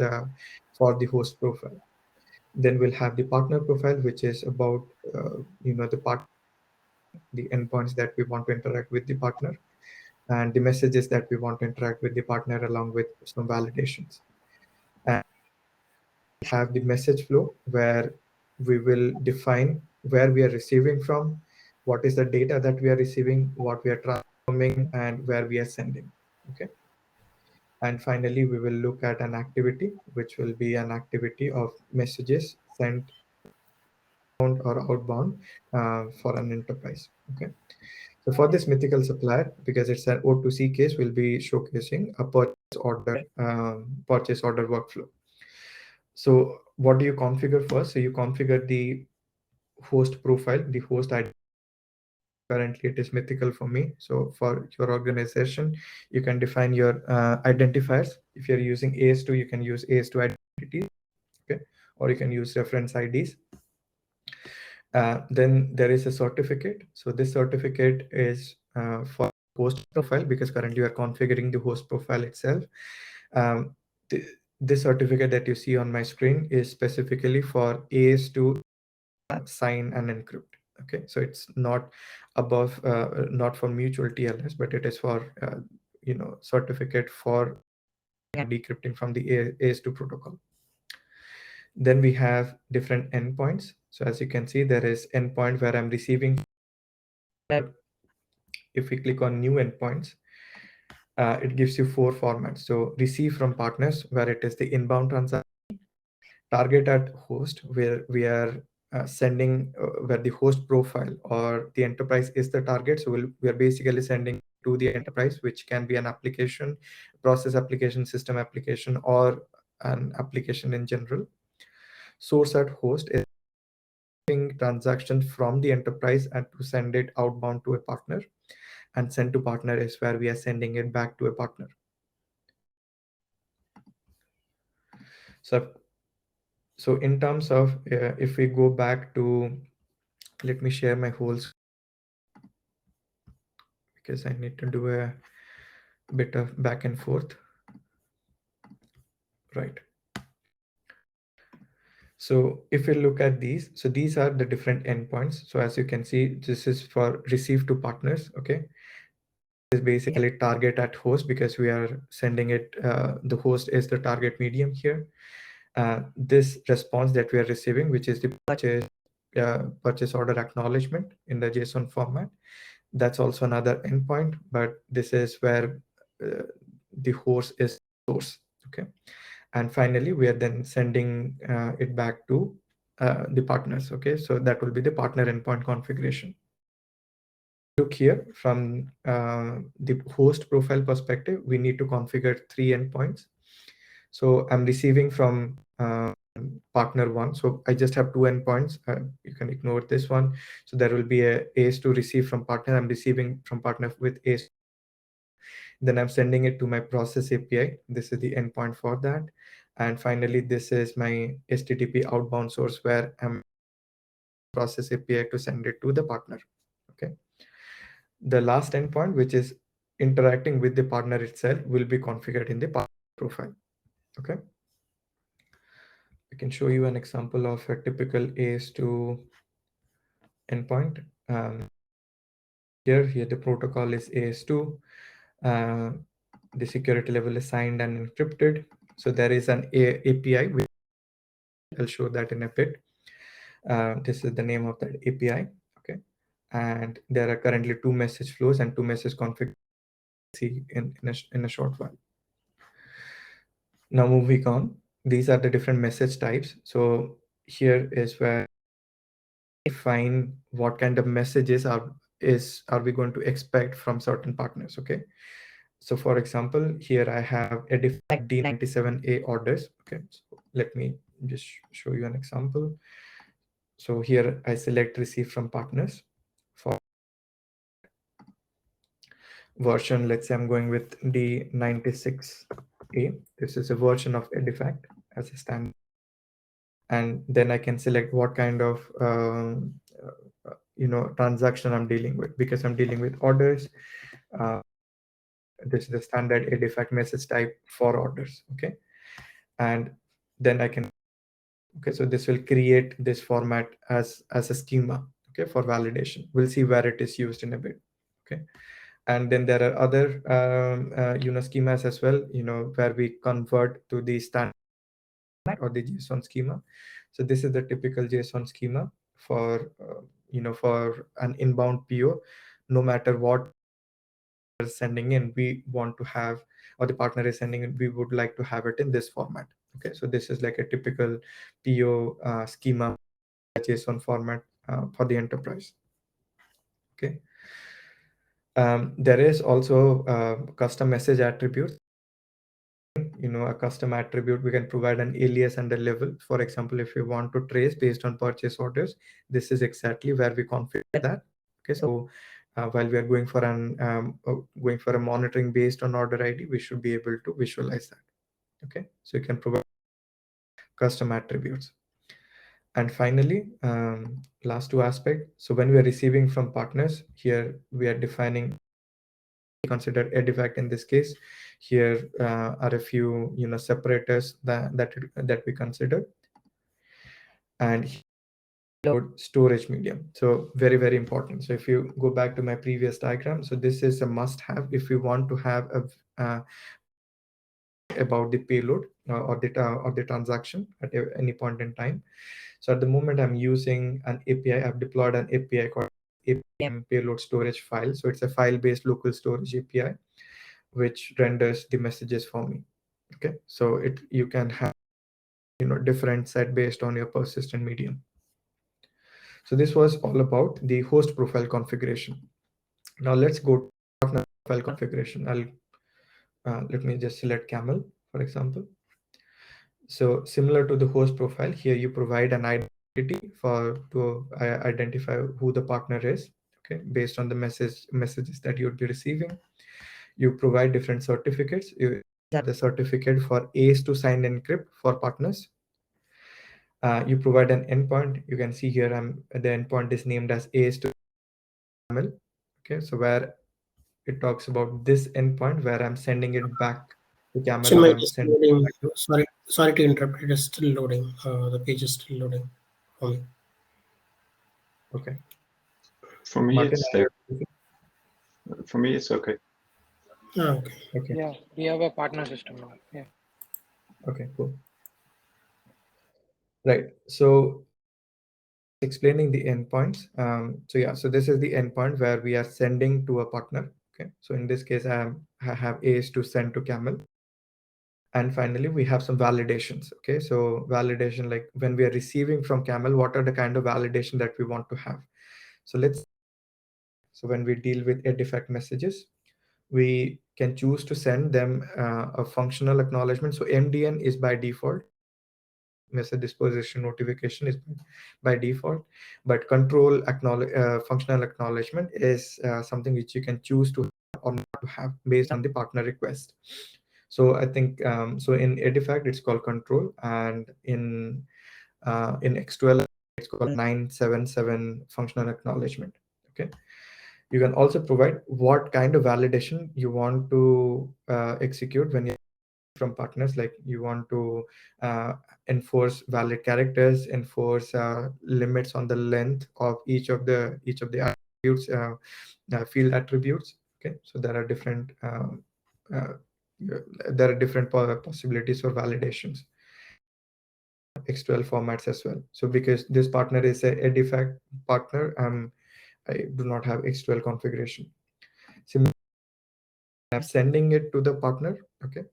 Speaker 1: for the host profile. Then we'll have the partner profile, which is about the endpoints that we want to interact with the partner, and the messages that we want to interact with the partner, along with some validations. And have the message flow, where we will define where we are receiving from, what is the data that we are receiving, what we are transforming, and where we are sending. Okay. And finally, we will look at an activity, which will be an activity of messages sent outbound or outbound for an enterprise. Okay. So for this mythical supplier, because it's an O2C case, we'll be showcasing a purchase order workflow. So what do you configure first? So you configure the host profile, the host ID, Currently, it is mythical for me. So for your organization, you can define your identifiers. If you're using AS2, you can use AS2 identities, okay, or you can use reference IDs. Then there is a certificate. So this certificate is for host profile, because currently you are configuring the host profile itself. Um, this certificate that you see on my screen is specifically for AS2 sign and encrypt. Okay, so it's not above, not for mutual TLS, but it is for certificate for decrypting from the AS2 protocol. Then we have different endpoints. So as you can see, there is endpoint where I'm receiving. If we click on new endpoints, it gives you 4 formats. So receive from partners, where it is the inbound transaction. Target at host, where we are sending, where the host profile or the enterprise is the target. So we are basically sending to the enterprise, which can be an application, process application, system application, or an application in general. Source at host is transaction from the enterprise and to send it outbound to a partner, and send to partner is where we are sending it back to a partner. So in terms of, if we go back to, let me share my whole screen, because I need to do a bit of back and forth. Right. So if we look at these, so these are the different endpoints. So as you can see, this is for receive to partners. Okay. This is basically target at host, because we are sending it, the host is the target medium here. This response that we are receiving, which is the purchase order acknowledgement in the JSON format, that's also another endpoint, but this is where the host is source. Okay. And finally, we are then sending it back to the partners. Okay, so that will be the partner endpoint configuration. Look here, from the host profile perspective, we need to configure 3 endpoints. So I'm receiving from partner 1. So I just have 2 endpoints. You can ignore this one. So there will be a AS2 receive from partner. I'm receiving from partner with AS2. Then I'm sending it to my process API. This is the endpoint for that. And finally, this is my HTTP outbound source, where I'm process API to send it to the partner. Okay. The last endpoint, which is interacting with the partner itself, will be configured in the partner profile. Okay. I can show you an example of a typical AS2 endpoint. Here the protocol is AS2. The security level is signed and encrypted. So there is an API, which I'll show that in a bit. This is the name of that API. Okay. And there are currently 2 message flows and 2 message config in a short while. Now moving on, these are the different message types. So here is where I define what kind of messages are we going to expect from certain partners. Okay. So for example, here I have a defined D97A orders. Okay. So let me just show you an example. So here I select receive from partners. For version, let's say I'm going with D96A. This is a version of Edifact as a standard. And then I can select what kind of transaction I'm dealing with, because I'm dealing with orders. This is the standard Edifact message type for orders. Okay. And then I can, okay, so this will create this format as a schema, okay, for validation. We'll see where it is used in a bit. Okay. And then there are other schemas as well, where we convert to the standard or the JSON schema. So this is the typical JSON schema for for an inbound PO. No matter what we're sending in, we want to have, or the partner is sending in, we would like to have it in this format. Okay, so this is like a typical PO schema JSON format for the enterprise. Okay. There is also custom message attributes. A custom attribute, we can provide an alias and a level. For example, if you want to trace based on purchase orders, this is exactly where we configure that. Okay, so while we are going for a monitoring based on order ID, we should be able to visualize that. Okay, so you can provide custom attributes. And finally, last two aspects. So when we are receiving from partners, here we are defining, consider artifact in this case. Here are a few separators that we consider, and storage medium. So very, very important. So if you go back to my previous diagram, so this is a must-have if you want to have about the payload or the transaction at any point in time. So at the moment, I'm using an API. I've deployed an API called APM payload storage file. So it's a file-based local storage API, which renders the messages for me. Okay, so you can have different set based on your persistent medium. So this was all about the host profile configuration. Now let's go to partner profile configuration. Let me just select Camel, for example. So similar to the host profile, here you provide an identity to identify who the partner is. Okay, based on the messages that you would be receiving. You provide different certificates. You have the certificate for ACE to sign encrypt for partners. You provide an endpoint. You can see here the endpoint is named as ACE to Camel. Okay, so where it talks about this endpoint where I'm sending it back to Camel,
Speaker 2: So
Speaker 1: or
Speaker 2: my
Speaker 1: I'm
Speaker 2: just
Speaker 1: sending
Speaker 2: loading.
Speaker 1: it back to.
Speaker 2: Sorry to interrupt. It is still loading. The page is still loading for me.
Speaker 1: Okay.
Speaker 4: For me,
Speaker 1: Martin,
Speaker 4: it's there. For me, it's okay.
Speaker 2: Okay.
Speaker 1: Okay.
Speaker 3: Yeah, we have a partner system now. Yeah.
Speaker 1: Okay, cool. Right. So explaining the endpoints. So this is the endpoint where we are sending to a partner. Okay. So in this case, I have ACE to send to Camel. And finally, we have some validations. Okay. So validation, like when we are receiving from Camel, what are the kind of validation that we want to have? So so when we deal with artifact messages, we can choose to send them a functional acknowledgement. So MDN is by default. Message disposition notification is by default, but functional acknowledgement is something which you can choose to have or not to have based on the partner request. So I think so in artifact it's called control, and in X12 it's called 977 functional acknowledgement. Okay. You can also provide what kind of validation you want to execute when you from partners, like you want to enforce valid characters, enforce limits on the length of each of the attributes, field attributes. Okay, so there are different possibilities for validations. X12 formats as well. So because this partner is a artifact partner, I do not have X12 configuration. Similarly, I'm sending it to the partner. Okay,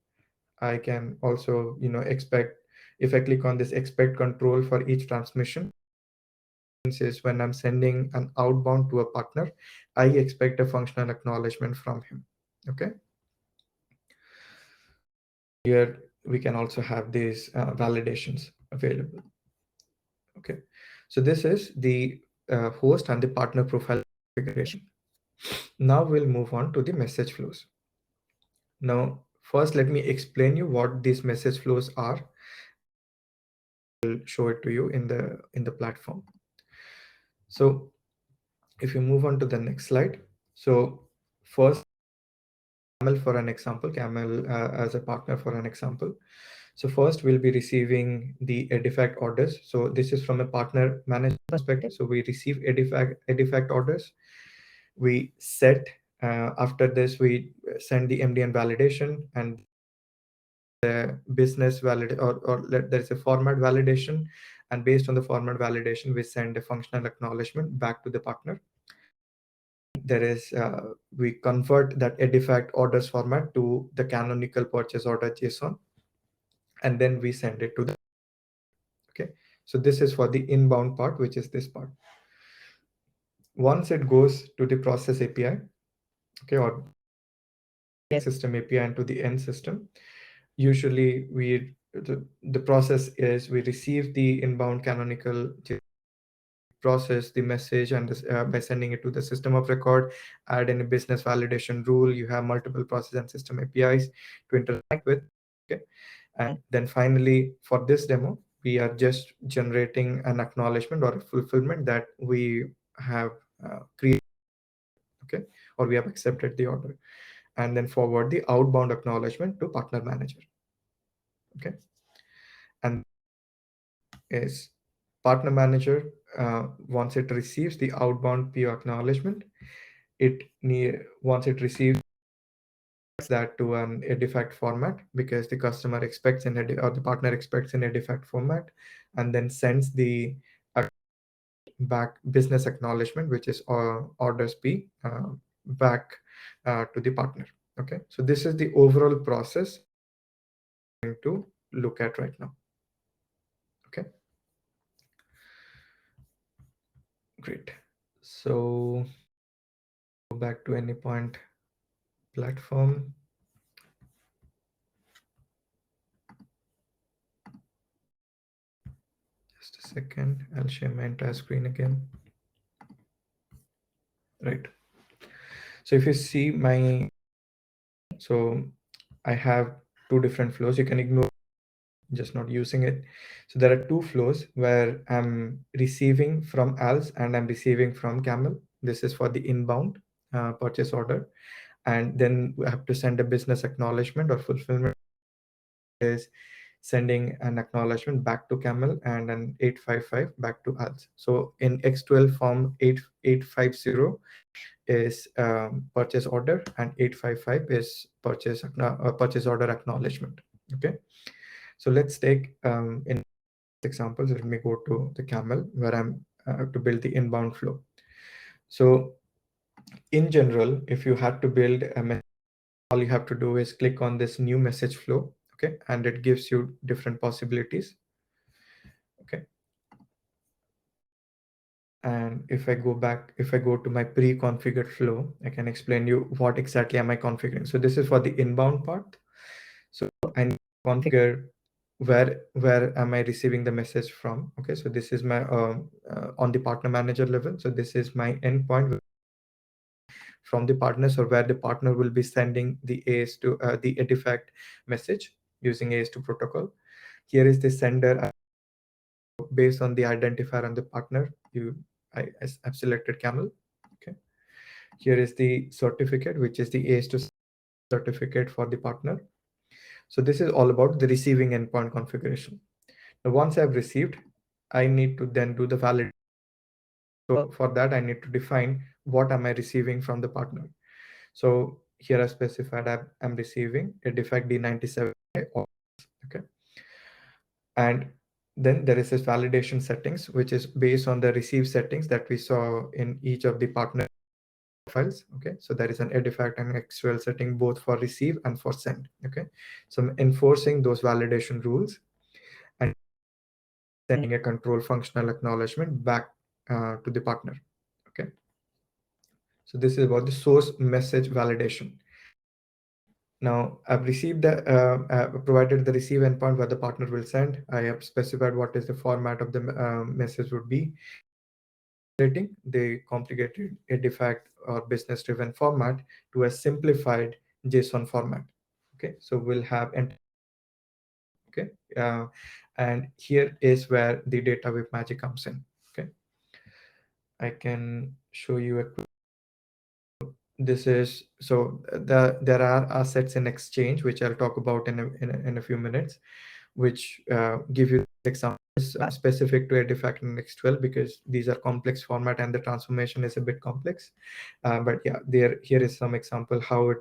Speaker 1: I can also, expect, if I click on this expect control for each transmission, is when I'm sending an outbound to a partner, I expect a functional acknowledgement from him. Okay. Here we can also have these validations available. Okay. So this is the host and the partner profile configuration. Now we'll move on to the message flows. Now, first, let me explain you what these message flows are. I'll show it to you in the platform. So if you move on to the next slide. So first, Camel for an example, Camel as a partner for an example. So first we'll be receiving the artifact orders. So this is from a partner management perspective. So we receive artifact orders. We set, after this, we send the MDN validation, and the business valid there's a format validation. And based on the format validation, we send a functional acknowledgement back to the partner. There is we convert that artifact orders format to the canonical purchase order JSON, and then we send it to the. Okay, so this is for the inbound part, which is this part. Once it goes to the process API, okay, or system API and to the end system, usually the process is we receive the inbound canonical process the message and this, by sending it to the system of record, add any business validation rule. You have multiple process and system APIs to interact with. Okay, and then finally for this demo, we are just generating an acknowledgement or a fulfillment that we have created, okay, or we have accepted the order, and then forward the outbound acknowledgement to partner manager. Okay, and is partner manager, once it receives the outbound PO acknowledgement, once it receives that to an artifact format, because the customer expects or the partner expects an artifact format, and then sends the back business acknowledgement, which is orders P, back to the partner. Okay, so this is the overall process I'm going to look at right now. Okay, great. So go back to Anypoint platform. Just a second, I'll share my entire screen again. Right. So if you see my, so I have two different flows. You can ignore just not using it. So there are two flows where I'm receiving from ALS and I'm receiving from Camel. This is for the inbound purchase order. And then we have to send a business acknowledgement or fulfillment is sending an acknowledgement back to Camel and an 855 back to ALS. So in X12 form, 8850 is purchase order and 855 is purchase order acknowledgement. Okay, so let's take in examples. Let me go to the Camel where I'm to build the inbound flow. So in general, if you had to build a message, all you have to do is click on this new message flow. Okay, and it gives you different possibilities. Okay, and if I go to my pre-configured flow, I can explain you what exactly am I configuring. So this is for the inbound part. So I need to configure where am I receiving the message from. Okay, so this is my on the partner manager level. So this is my endpoint from the partners, or where the partner will be sending the AS2 the artifact message using AS2 protocol. Here is the sender. Based on the identifier and the partner, I've selected Camel. Okay, here is the certificate, which is the AS2 certificate for the partner. So this is all about the receiving endpoint configuration. Now, once I've received, I need to then do the validation. So for that, I need to define what am I receiving from the partner. So here I specified I'm receiving a defect D97. Okay, and then there is this validation settings, which is based on the receive settings that we saw in each of the partner files. Okay, so there is an artifact and XML setting both for receive and for send. Okay, so I'm enforcing those validation rules and sending a control functional acknowledgement back to the partner. Okay, so this is about the source message validation. Now I've received the provided the receive endpoint where the partner will send. I have specified what is the format of the message would be. The complicated artifact or business driven format to a simplified JSON format. Okay, so we'll have okay, and here is where the data with magic comes in. Okay, I can show you a quick. This is so there are assets in Exchange, which I'll talk about in a few minutes, which give you examples specific to artifact in X12, because these are complex format and the transformation is a bit complex. But yeah, here is some example how it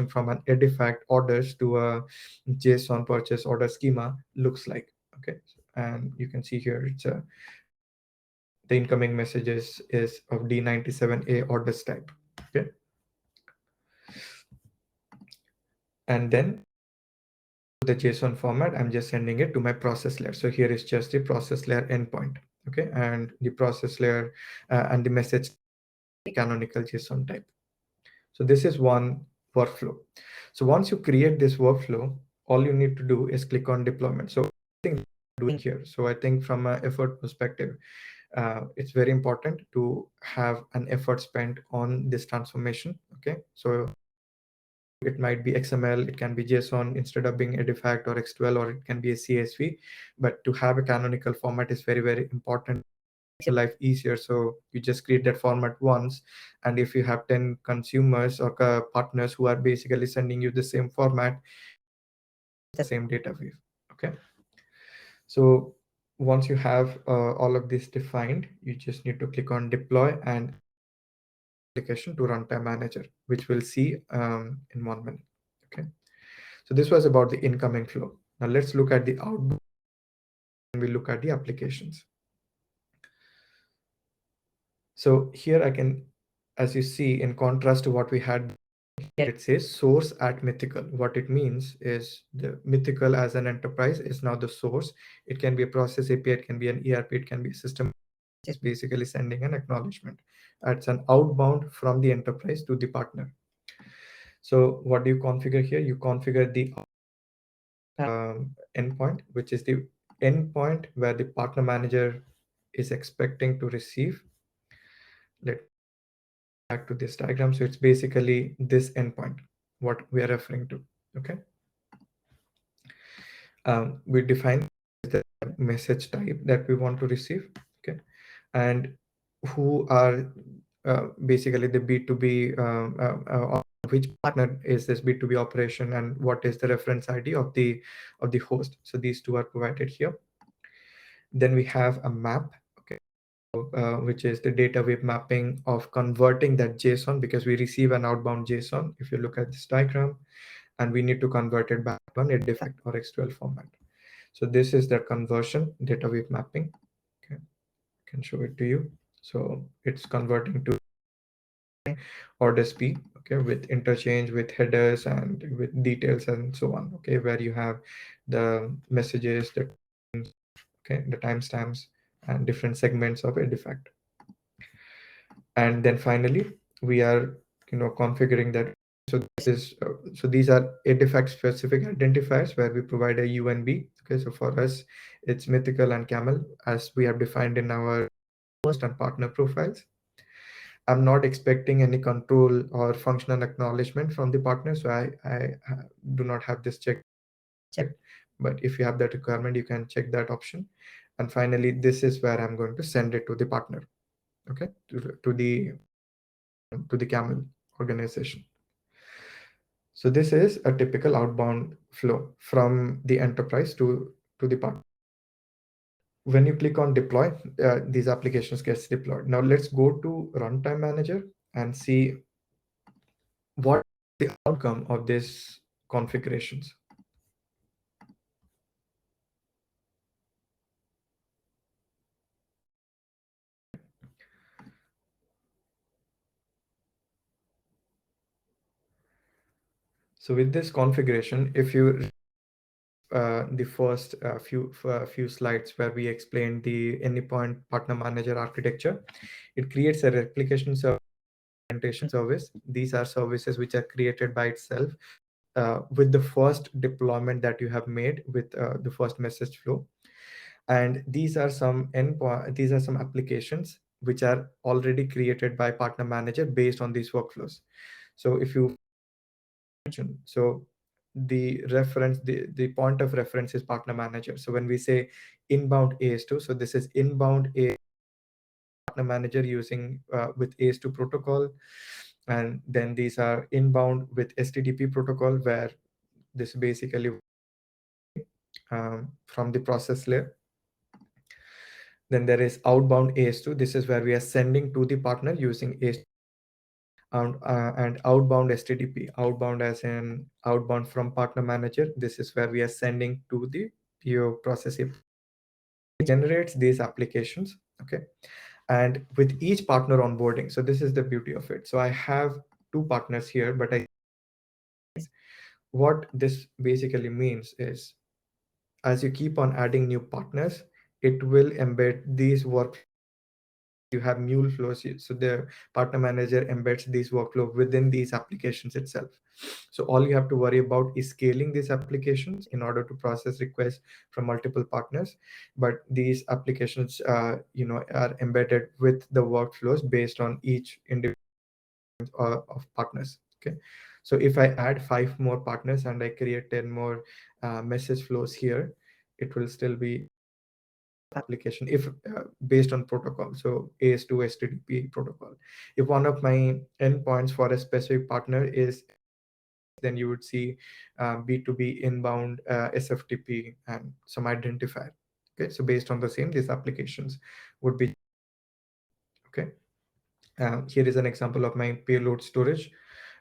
Speaker 1: from an artifact orders to a JSON purchase order schema looks like. Okay, and you can see here it's a the incoming messages is of D97A orders type. Okay, and then the JSON format, I'm just sending it to my process layer. So here is just the process layer endpoint. Okay, and the process layer and the message canonical JSON type. So this is one workflow. So once you create this workflow, all you need to do is click on deployment. So doing here. So I think from an effort perspective, it's very important to have an effort spent on this transformation. Okay, so it might be XML, it can be JSON instead of being Edifact or X12, or it can be a CSV. But to have a canonical format is very, very important. Makes your life easier. So you just create that format once, and if you have 10 consumers or partners who are basically sending you the same format, the same data view. Okay. So once you have all of this defined, you just need to click on deploy and application to runtime manager, which we'll see in 1 minute. Okay. So this was about the incoming flow. Now let's look at the outbound, and we look at the applications. So here I can, as you see, in contrast to what we had, it says source at Mythical. What it means is the Mythical as an enterprise is now the source. It can be a process API, it can be an ERP, it can be a system. It's basically sending an acknowledgement. It's an outbound from the enterprise to the partner. So what do you configure here? You configure the endpoint, which is the endpoint where the partner manager is expecting to receive. Let back to this diagram. So it's basically this endpoint, what we are referring to. Okay. We define the message type that we want to receive. Okay. And who are basically the B2B, which partner is this B2B operation, and what is the reference ID of the host. So these two are provided here. Then we have a map, okay, which is the data wave mapping of converting that JSON, because we receive an outbound JSON, if you look at this diagram, and we need to convert it back to an Edifact or X12 format. So this is the conversion data wave mapping. Okay, I can show it to you. So it's converting to orders P, okay, with interchange, with headers, and with details and so on. Okay, where you have the messages, the okay, the timestamps, and different segments of Edifact. And then finally, we are configuring that. So this is so these are Edifact specific identifiers where we provide a U and B. Okay, so for us, it's Mythical and Camel, as we have defined in our host and partner profiles. I'm not expecting any control or functional acknowledgement from the partner, so I do not have this check. But if you have that requirement, you can check that option. And finally, this is where I'm going to send it to the partner, okay, to the Camel organization. So this is a typical outbound flow from the enterprise to the partner. When you click on deploy, these applications gets deployed. Now let's go to runtime manager and see what the outcome of this configurations. So with this configuration, if you the first few slides where we explained the Anypoint partner manager architecture, it creates a replication service. These are services which are created by itself with the first deployment that you have made with the first message flow. And these are some applications which are already created by partner manager based on these workflows. So if you mention, so the reference, the point of reference is partner manager. So when we say inbound AS2, so this is inbound a partner manager using with AS2 protocol. And then these are inbound with STTP protocol, where this basically from the process layer. Then there is outbound AS2. This is where we are sending to the partner using AS2. And outbound STTP, outbound as in outbound from partner manager. This is where we are sending to the PO process. It generates these applications, okay, and with each partner onboarding. So this is the beauty of it. So I have two partners here, but what this basically means is, as you keep on adding new partners, it will embed these work you have mule flows, so the partner manager embeds these workflow within these applications itself. So all you have to worry about is scaling these applications in order to process requests from multiple partners. But these applications are embedded with the workflows based on each individual of partners. Okay, so if I add 5 more partners and I create 10 more message flows here, it will still be application if based on protocol. So AS2 HTTP protocol. If one of my endpoints for a specific partner is, then you would see B2B inbound SFTP and some identifier. Okay, so based on the same, these applications would be okay. Here is an example of my payload storage.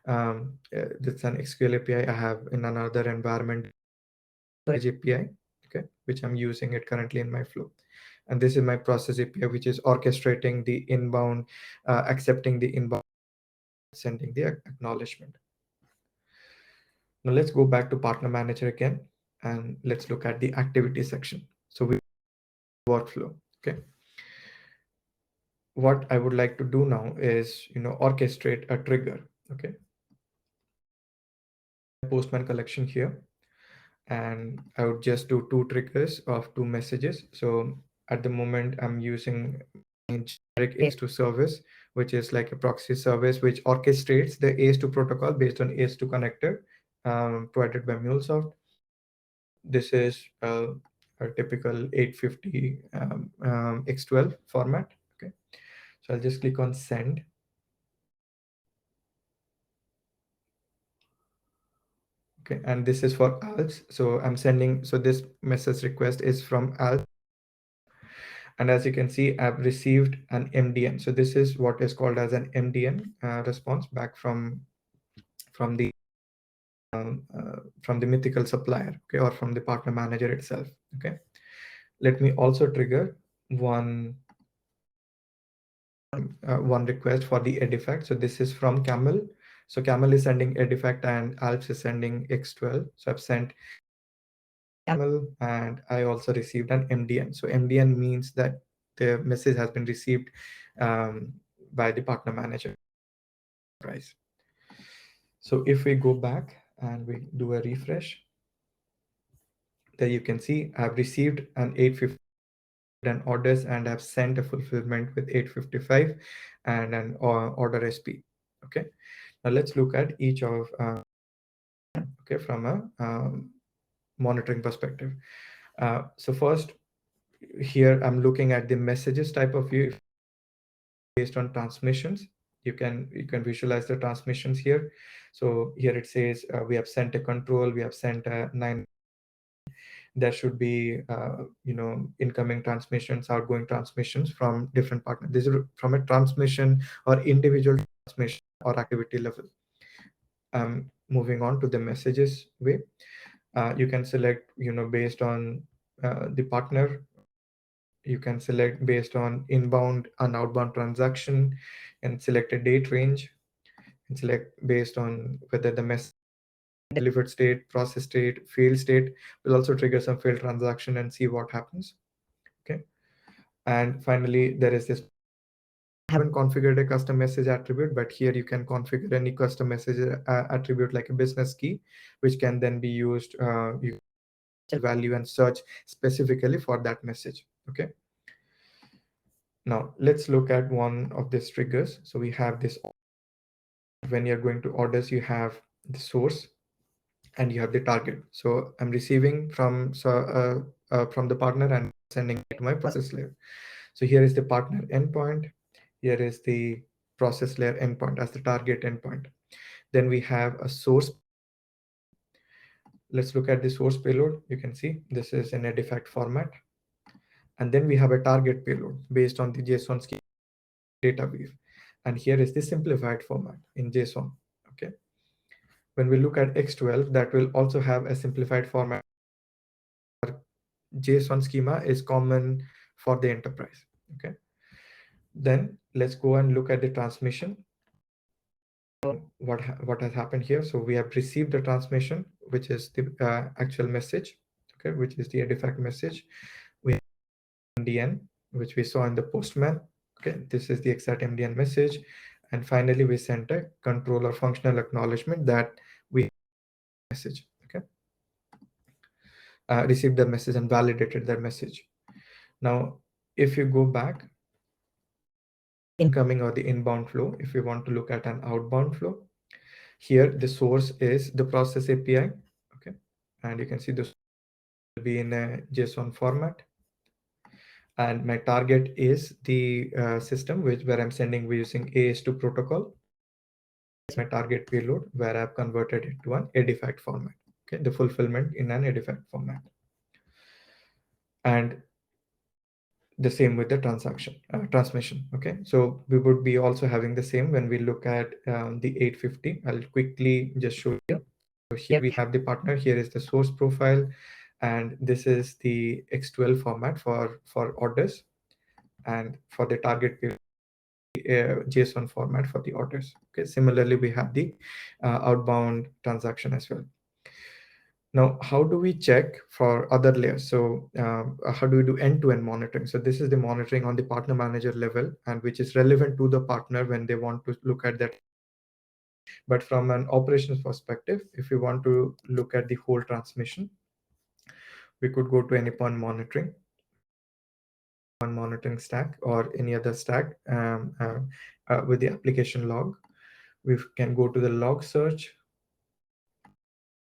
Speaker 1: That's an SQL API I have in another environment, storage API, okay, which I'm using it currently in my flow. And this is my process API, which is orchestrating the inbound, accepting the inbound, sending the acknowledgement. Now let's go back to partner manager again, and let's look at the activity section. So we workflow, okay. What I would like to do now is, orchestrate a trigger, okay. Postman collection here, and I would just do 2 triggers of 2 messages. So at the moment, I'm using generic AS2 service, which is like a proxy service which orchestrates the AS2 protocol based on AS2 connector provided by MuleSoft. This is a typical 850 X12 format. Okay, so I'll just click on send. Okay, and this is for ALS. So I'm sending, so this message request is from ALS. And as you can see, I've received an MDN. So this is what is called as an MDN response back from the mythical supplier, okay, or from the partner manager itself. Okay, let me also trigger one request for the edifact. So this is from Camel. So Camel is sending edifact and Alps is sending X12. So I've sent Camel and I also received an MDN. So MDN means that the message has been received by the partner manager. Price. So if we go back and we do a refresh, there you can see I've received an 850 and orders and I've sent a fulfillment with 855 and an order SP. Okay, now let's look at each of okay, from a monitoring perspective. So first, here I'm looking at the messages type of view based on transmissions. You can visualize the transmissions here. So here it says we have sent a control, we have sent a 9. There should be incoming transmissions, outgoing transmissions from different partners. This is from a transmission or individual transmission or activity level. Moving on to the messages way, you can select based on the partner. You can select based on inbound and outbound transaction, and select a date range, and select based on whether the message delivered state, process state, failed state. Will also trigger some failed transaction and see what happens. Okay, and finally there is this. I haven't configured a custom message attribute, but here you can configure any custom message attribute like a business key, which can then be used you value and search specifically for that message. Okay, now let's look at one of these triggers. So we have this. When you're going to orders, you have the source and you have the target. So I'm receiving from the partner and sending it to my process layer. So here is the partner endpoint. Here is the process layer endpoint as the target endpoint. Then we have a source. Let's look at the source payload. You can see this is in a default format. And then we have a target payload based on the JSON schema data weave. And here is the simplified format in JSON. Okay. When we look at X12, that will also have a simplified format. JSON schema is common for the enterprise. Okay. Then let's go and look at the transmission. What has happened here? So we have received the transmission, which is the actual message. Okay, which is the artifact message. We have DN, which we saw in the postman Okay, this is the exact MDN message. And finally, we sent a controller functional acknowledgement that we message. Okay, received the message and validated that message. Now, if you go back, incoming or the inbound flow, if we want to look at an outbound flow, here the source is the process API. Okay, and you can see this will be in a JSON format. And my target is the system where I'm sending using AS2 protocol. My target payload where I've converted it to an edified format. Okay, the fulfillment in an edified format. And the same with the transmission. Okay, so we would be also having the same when we look at the 850. I'll quickly just show you. So here we have the partner. Here is the source profile, and this is the X12 format for orders, and for the target payload, JSON format for the orders. Okay, similarly we have the outbound transaction as well. Now, how do we check for other layers? So how do we do end-to-end monitoring? So this is the monitoring on the partner manager level, and which is relevant to the partner when they want to look at that. But from an operations perspective, if we want to look at the whole transmission, we could go to Anypoint monitoring, one monitoring stack or any other stack with the application log. We can go to the log search,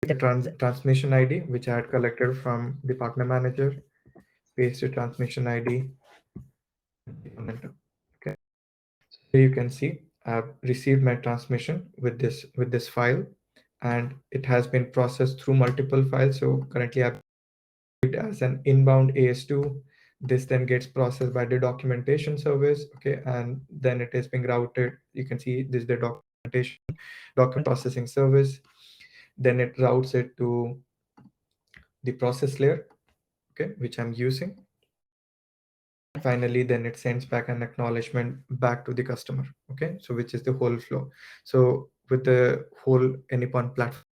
Speaker 1: the transmission ID, which I had collected from the partner manager, paste the transmission ID. Okay, so you can see I've received my transmission with this file, and it has been processed through multiple files. So currently I've it as an inbound AS2. This then gets processed by the documentation service. Okay, and then it is being routed. You can see this is the document processing service. Then it routes it to the process layer, okay, which I'm using. Finally, then it sends back an acknowledgement back to the customer. Okay, so which is the whole flow. So with the whole Anypoint platform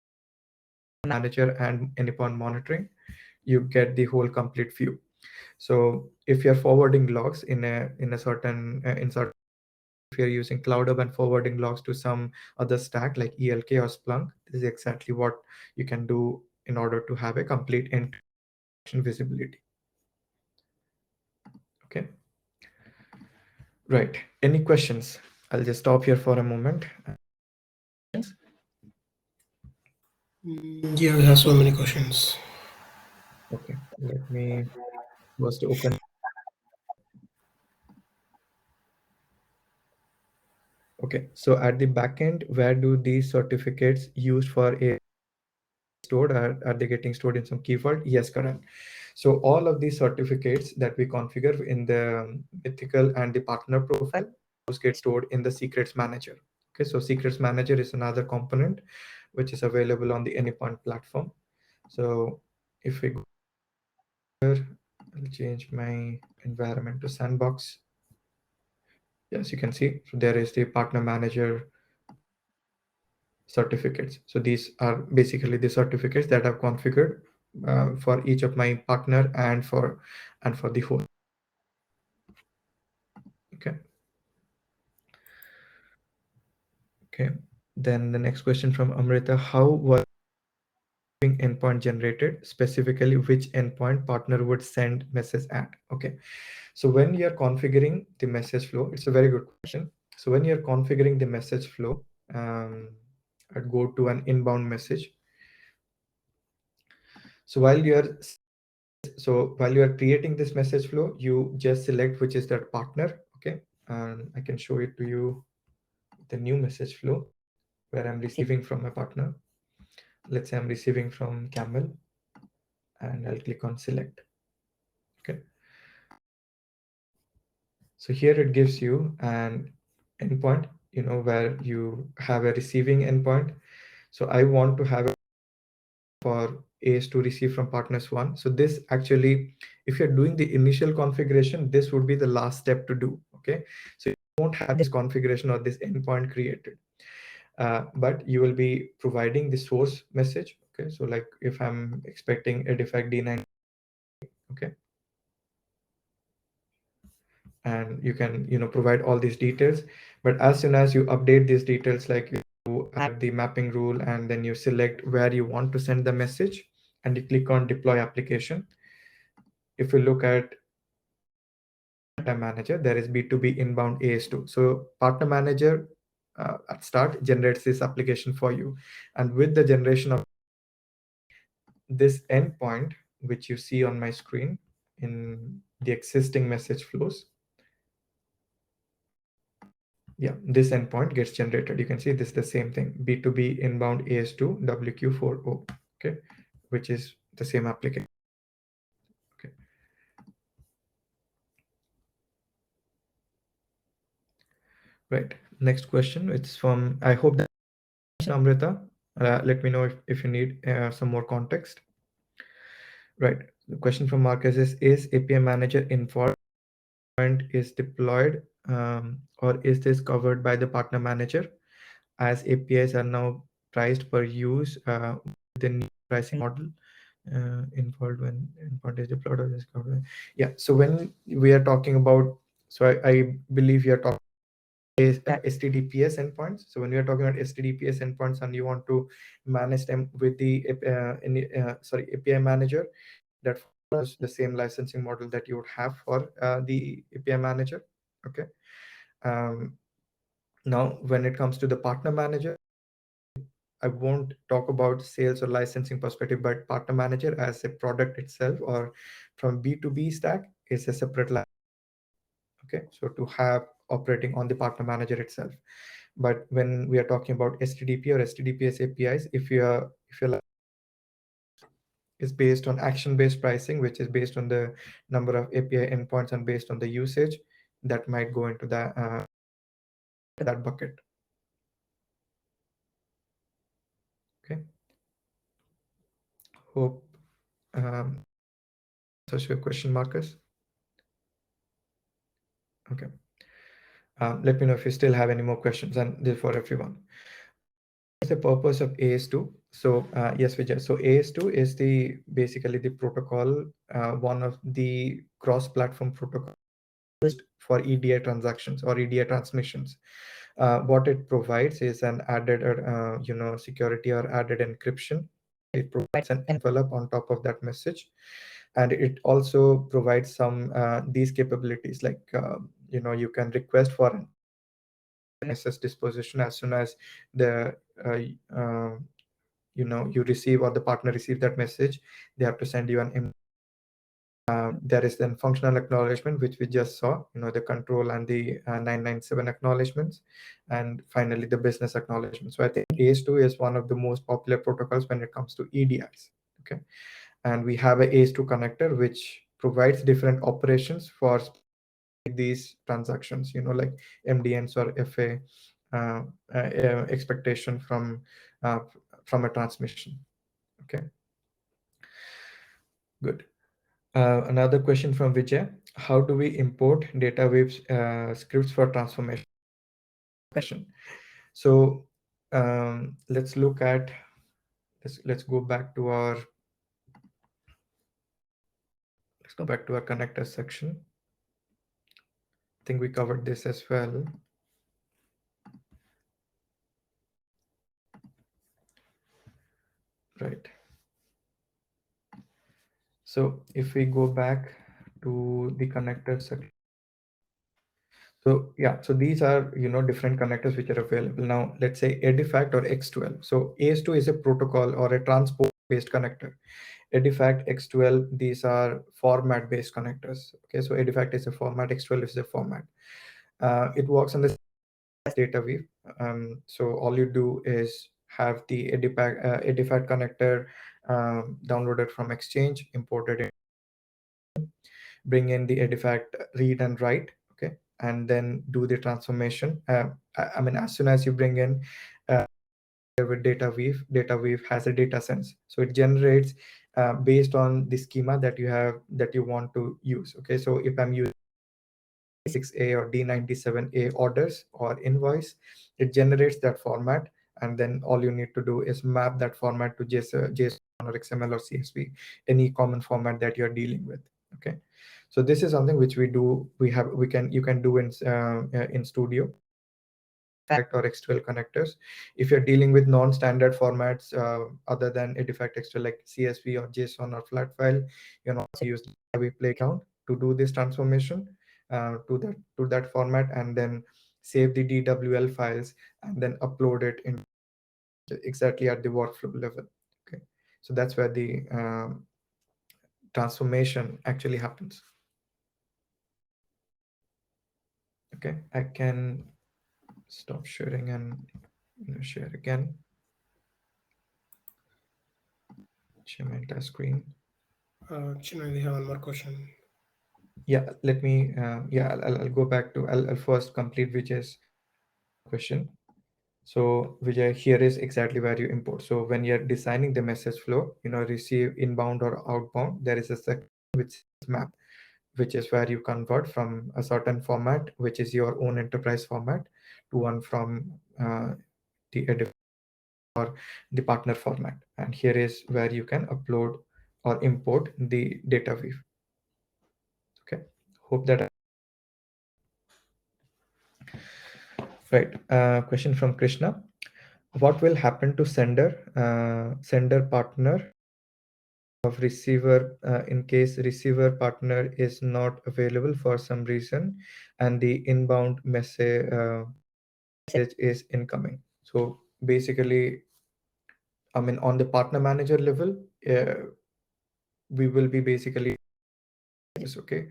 Speaker 1: manager and Anypoint monitoring, you get the whole complete view. So if you're forwarding logs in a certain if you're using Cloud Hub and forwarding logs to some other stack like ELK or Splunk, this is exactly what you can do in order to have a complete end-to-end visibility. Okay. Right. Any questions? I'll just stop here for a moment.
Speaker 2: Yeah, we have so many questions.
Speaker 1: Okay. Let me first open. Okay. So at the backend, where do these certificates used for a stored? Are they getting stored in some key vault? Yes, correct. So all of these certificates that we configure in the ethical and the partner profile, those get stored in the secrets manager. Okay, so secrets manager is another component which is available on the Anypoint platform. So if we go here, I'll change my environment to sandbox. Yes, you can see, so there is the partner manager certificates. So these are basically the certificates that I've configured for each of my partner and for the host. Okay. Okay. Then the next question from Amrita: how was endpoint generated? Specifically, which endpoint partner would send message at? Okay. So when you're configuring the message flow, it's a very good question. So when you're configuring the message flow, I'd go to an inbound message. So while you're creating this message flow, you just select which is that partner. Okay, and I can show it to you, the new message flow where I'm receiving from a partner. Let's say I'm receiving from Camel, and I'll click on select. Okay, so here it gives you an endpoint, where you have a receiving endpoint. So I want to have it for AS to receive from partners one. So this actually, if you're doing the initial configuration, this would be the last step to do. Okay, so you won't have this configuration or this endpoint created, but you will be providing the source message. Okay, so like if I'm expecting a defect D9, okay, and you can provide all these details. But as soon as you update these details, like you add the mapping rule and then you select where you want to send the message and you click on deploy application. If you look at Partner Manager, there is B2B inbound AS2. So Partner Manager at start generates this application for you, and with the generation of this endpoint, which you see on my screen in the existing message flows, yeah, this endpoint gets generated. You can see this is the same thing, B2B inbound AS2 WQ40, okay, which is the same application. Okay. Right. Next question. It's from, I hope that Amrita. Let me know if you need some more context. Right. The question from Marcus is API Manager informed is deployed, or is this covered by the Partner Manager, as APIs are now priced per use with the new pricing model involved when endpoint is deployed or is covered? Yeah. So when we are talking about, so I believe you are talking is HTTPS endpoints. So when we are talking about HTTPS endpoints and you want to manage them with the API Manager, that follows the same licensing model that you would have for the API Manager. Okay. Um, Now, when it comes to the Partner Manager, I won't talk about sales or licensing perspective, but Partner Manager as a product itself or from B2B stack is a separate license. Okay, so to have operating on the Partner Manager itself. But when we are talking about HTTP or HTTPS APIs, if your is based on action-based pricing, which is based on the number of API endpoints and based on the usage, that might go into that bucket. Okay. Hope answers your question, Marcus. Okay. Let me know if you still have any more questions, and this is for everyone. What's the purpose of AS2? So yes, Vijay. So AS2 is basically the protocol, one of the cross-platform protocols for EDI transactions or EDI transmissions. What it provides is an added, security or added encryption. It provides an envelope on top of that message, and it also provides some these capabilities, like you can request for an SS disposition as soon as the you receive or the partner receive that message. They have to send you an there is then functional acknowledgement, which we just saw, the control and the 997 acknowledgements, and finally the business acknowledgement. So I think AS2 is one of the most popular protocols when it comes to EDIs. Okay, and we have a AS2 connector which provides different operations for these transactions, like MDNs or FA expectation from a transmission. Okay, good. Another question from Vijay: how do we import data waves scripts for transformation? So let's look at let's go back to our connector section. I think we covered this as well. Right. So if we go back to the connector section. So yeah, so these are different connectors which are available. Now let's say Edifact or X12. So AS2 is a protocol or a transport based connector. Edifact, X12, these are format based connectors. Okay, so Edifact is a format, X12 is a format. It works on the data weave. So all you do is have the Edifact connector downloaded from Exchange, imported in, bring in the Edifact read and write, okay, and then do the transformation. I mean, as soon as you bring in with data weave has a data sense, so it generates based on the schema that you want to use. Okay, so if I'm using 6A or D97A orders or invoice, it generates that format, and then all you need to do is map that format to JSON or XML or CSV, any common format that you're dealing with. Okay, so this is something which we do. You can do in Studio or XML connectors. If you're dealing with non-standard formats other than Edifact XML like CSV or JSON or flat file, you can also use we playground to do this transformation to that format, and then save the DWL files and then upload it in exactly at the workflow level. Okay, so that's where the transformation actually happens. Okay, I can stop sharing and share again. Share my entire screen.
Speaker 2: Chinmay, we have one more question.
Speaker 1: Yeah, let me yeah, I'll go back to I'll first complete Vijay's question. So Vijay, here is exactly where you import. So when you're designing the message flow, receive inbound or outbound, there is a section which is map, which is where you convert from a certain format, which is your own enterprise format, to one from the edit or the partner format. And here is where you can upload or import the data weave. Okay, hope that. Right. Question from Krishna. What will happen to sender partner of receiver in case receiver partner is not available for some reason and the inbound message is incoming? So basically, I mean, on the partner manager level, we will be basically okay.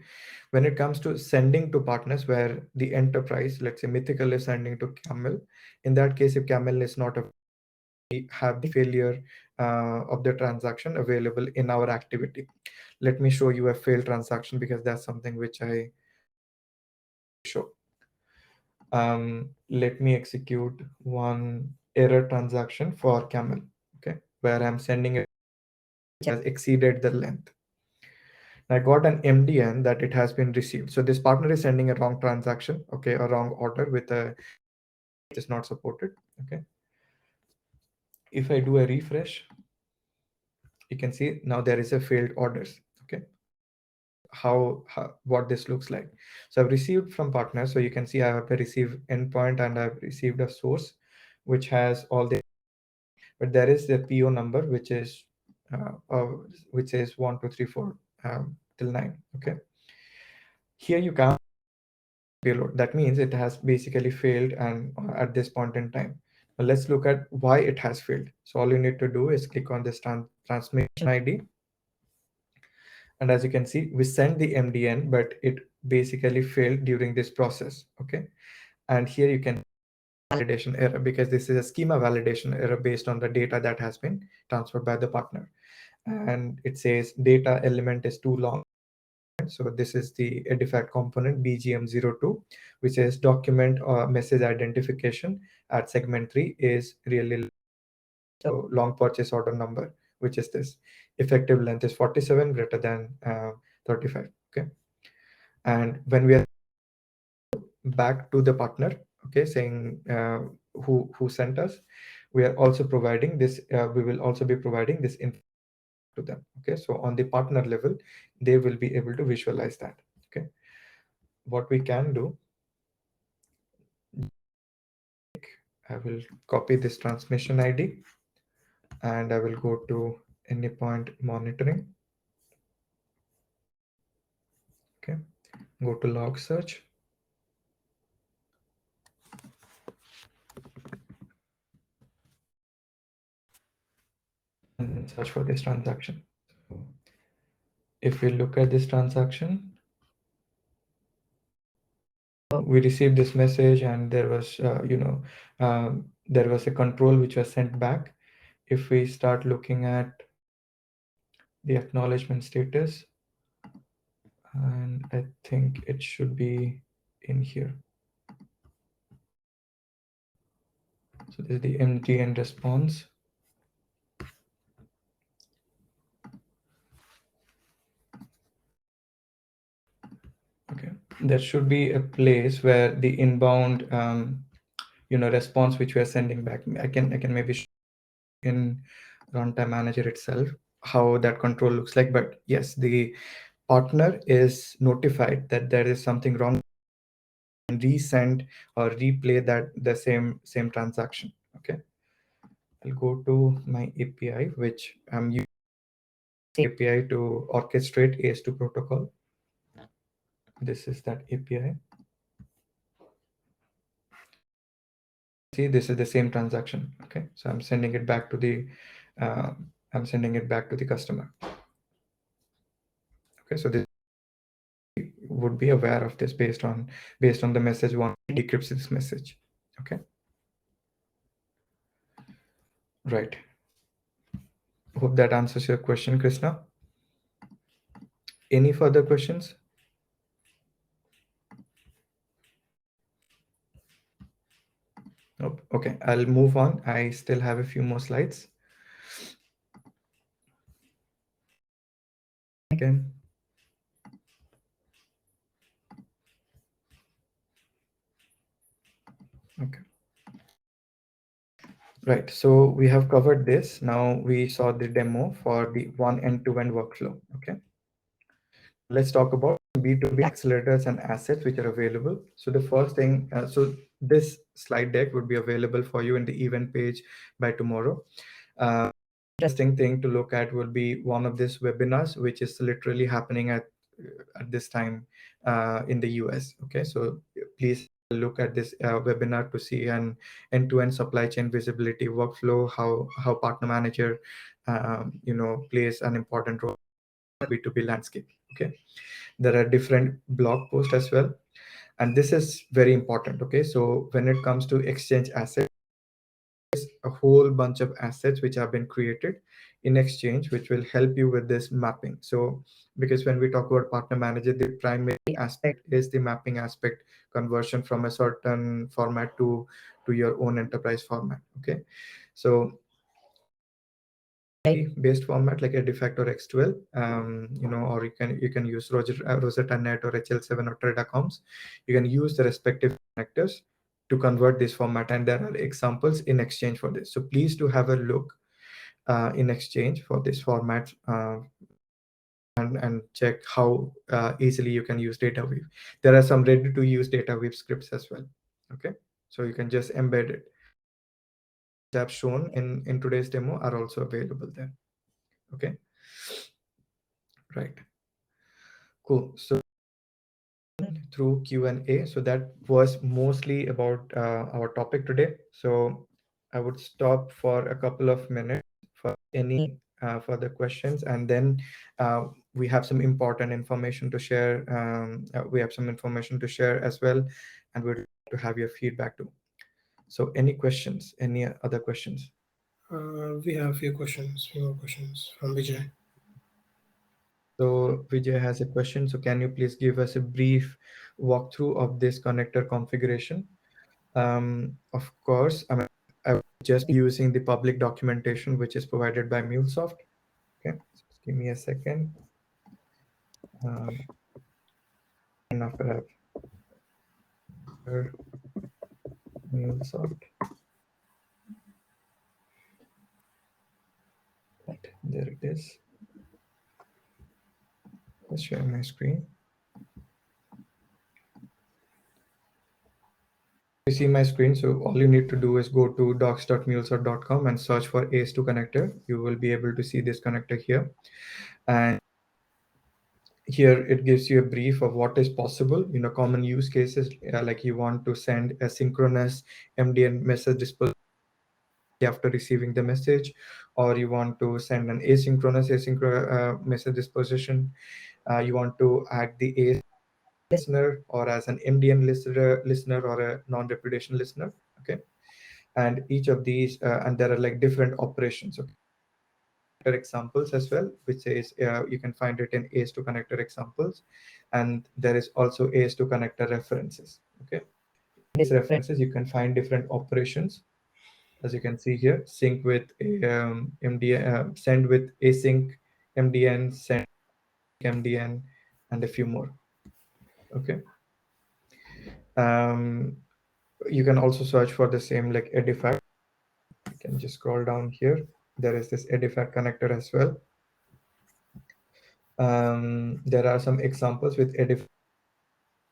Speaker 1: When it comes to sending to partners where the enterprise, let's say Mythical is sending to Camel, in that case, if Camel is not have the failure of the transaction available in our activity. Let me show you a failed transaction because that's something which I show. Let me execute one error transaction for Camel, okay, where I'm sending it has exceeded the length. I got an MDN that it has been received. So this partner is sending a wrong transaction, okay, a wrong order with a it is not supported, okay. If I do a refresh, you can see now there is a failed orders, okay. How what this looks like. So I've received from partners. So you can see I have a receive endpoint and I've received a source which has all the, but there is the PO number which is which is 1 2 3 4 till 9. Okay. Here you can payload. That means it has basically failed and at this point in time. Now let's look at why it has failed. So all you need to do is click on this transmission ID. And as you can see, we sent the MDN, but it basically failed during this process. Okay. And here you can validation error because this is a schema validation error based on the data that has been transferred by the partner. And it says data element is too long. So this is the Edifact component BGM02, which says document or message identification at segment 3 is really so long purchase order number, which is this. Effective length is 47 greater than 35. Okay. And when we are back to the partner, okay, saying who sent us, we are also providing this. We will also be providing this info to them. Okay. So on the partner level, they will be able to visualize that. Okay. What we can do, I will copy this transmission ID and I will go to Anypoint monitoring. Okay. Go to log search. And search for this transaction. So if we look at this transaction, we received this message and there was, there was a control which was sent back. If we start looking at the acknowledgement status, and I think it should be in here. So this is the MDN response. Okay, there should be a place where the inbound, response which we are sending back. I can maybe show in runtime manager itself how that control looks like. But yes, the partner is notified that there is something wrong and resend or replay that the same transaction. Okay, I'll go to my API, which I'm using API to orchestrate AS2 protocol. This is that API. See, this is the same transaction. Okay, so I'm sending it back to the customer. Okay, so this would be aware of this based on the message one decrypts this message. Okay, right. Hope that answers your question, Krishna. Any further questions? Nope. Okay, I'll move on. I still have a few more slides. Again. Okay. Right, so we have covered this. Now we saw the demo for the one end-to-end workflow. Okay, let's talk about B2B accelerators and assets which are available. So the first thing, so this slide deck would be available for you in the event page by tomorrow. Interesting thing to look at will be one of these webinars, which is literally happening at this time in the US. Okay, so please look at this webinar to see an end-to-end supply chain visibility workflow, how partner manager plays an important role in the B2B landscape. Okay, there are different blog posts as well, and this is very important. Okay, so when it comes to exchange assets, a whole bunch of assets which have been created in exchange, which will help you with this mapping. So because when we talk about partner manager, the primary aspect is the mapping aspect, conversion from a certain format to your own enterprise format. Okay, so based format like a de facto or X12, or you can use Rosetta Net or HL7 or Tradacoms. You can use the respective connectors to convert this format, and there are examples in exchange for this. So please do have a look in exchange for this format, and check how easily you can use DataWeave. There are some ready to use DataWeave scripts as well. Okay, so you can just embed it. Tabs shown in today's demo are also available there. Okay, right, cool. So through Q&A, so that was mostly about our topic today. So I would stop for a couple of minutes for any further questions, and then we have some important information to share. We have some information to share as well, and we'd like to have your feedback too. So any questions, any other questions?
Speaker 2: We have a few more questions from Vijay.
Speaker 1: So Vijay has a question. So can you please give us a brief walkthrough of this connector configuration? Of course, I was just using the public documentation which is provided by MuleSoft. Okay, just give me a second. And after I have MuleSoft, right, there it is. Let's share my screen. You see my screen, so all you need to do is go to docs.mulesoft.com and search for AS2 connector. You will be able to see this connector here, and here it gives you a brief of what is possible. Common use cases, like you want to send a synchronous MDN message disposition after receiving the message, or you want to send an asynchronous message disposition. You want to add the AS listener or as an MDN listener or a non-repudiation listener. Okay, and each of these, and there are like different operations. Okay, examples as well, which says you can find it in AS2 connector examples, and there is also AS2 connector references. Okay, these references you can find different operations, as you can see here: sync with MDN, send with async MDN, send MDN, and a few more. Okay, you can also search for the same like Edifact. You can just scroll down here. There is this Edifact connector as well. There are some examples with Edify.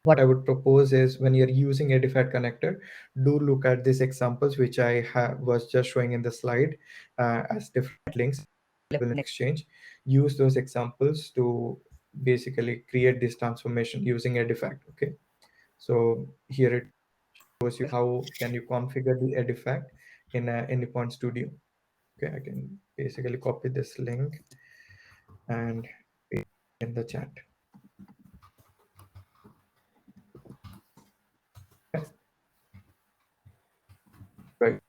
Speaker 1: What I would propose is when you're using Edified connector, do look at these examples which was just showing in the slide as different links available in Exchange. Use those examples to basically create this transformation using Edifact. Okay, so here it shows you how can you configure the Edifact in Anypoint Studio. Okay, I can basically copy this link and paste it in the chat. Okay. Right.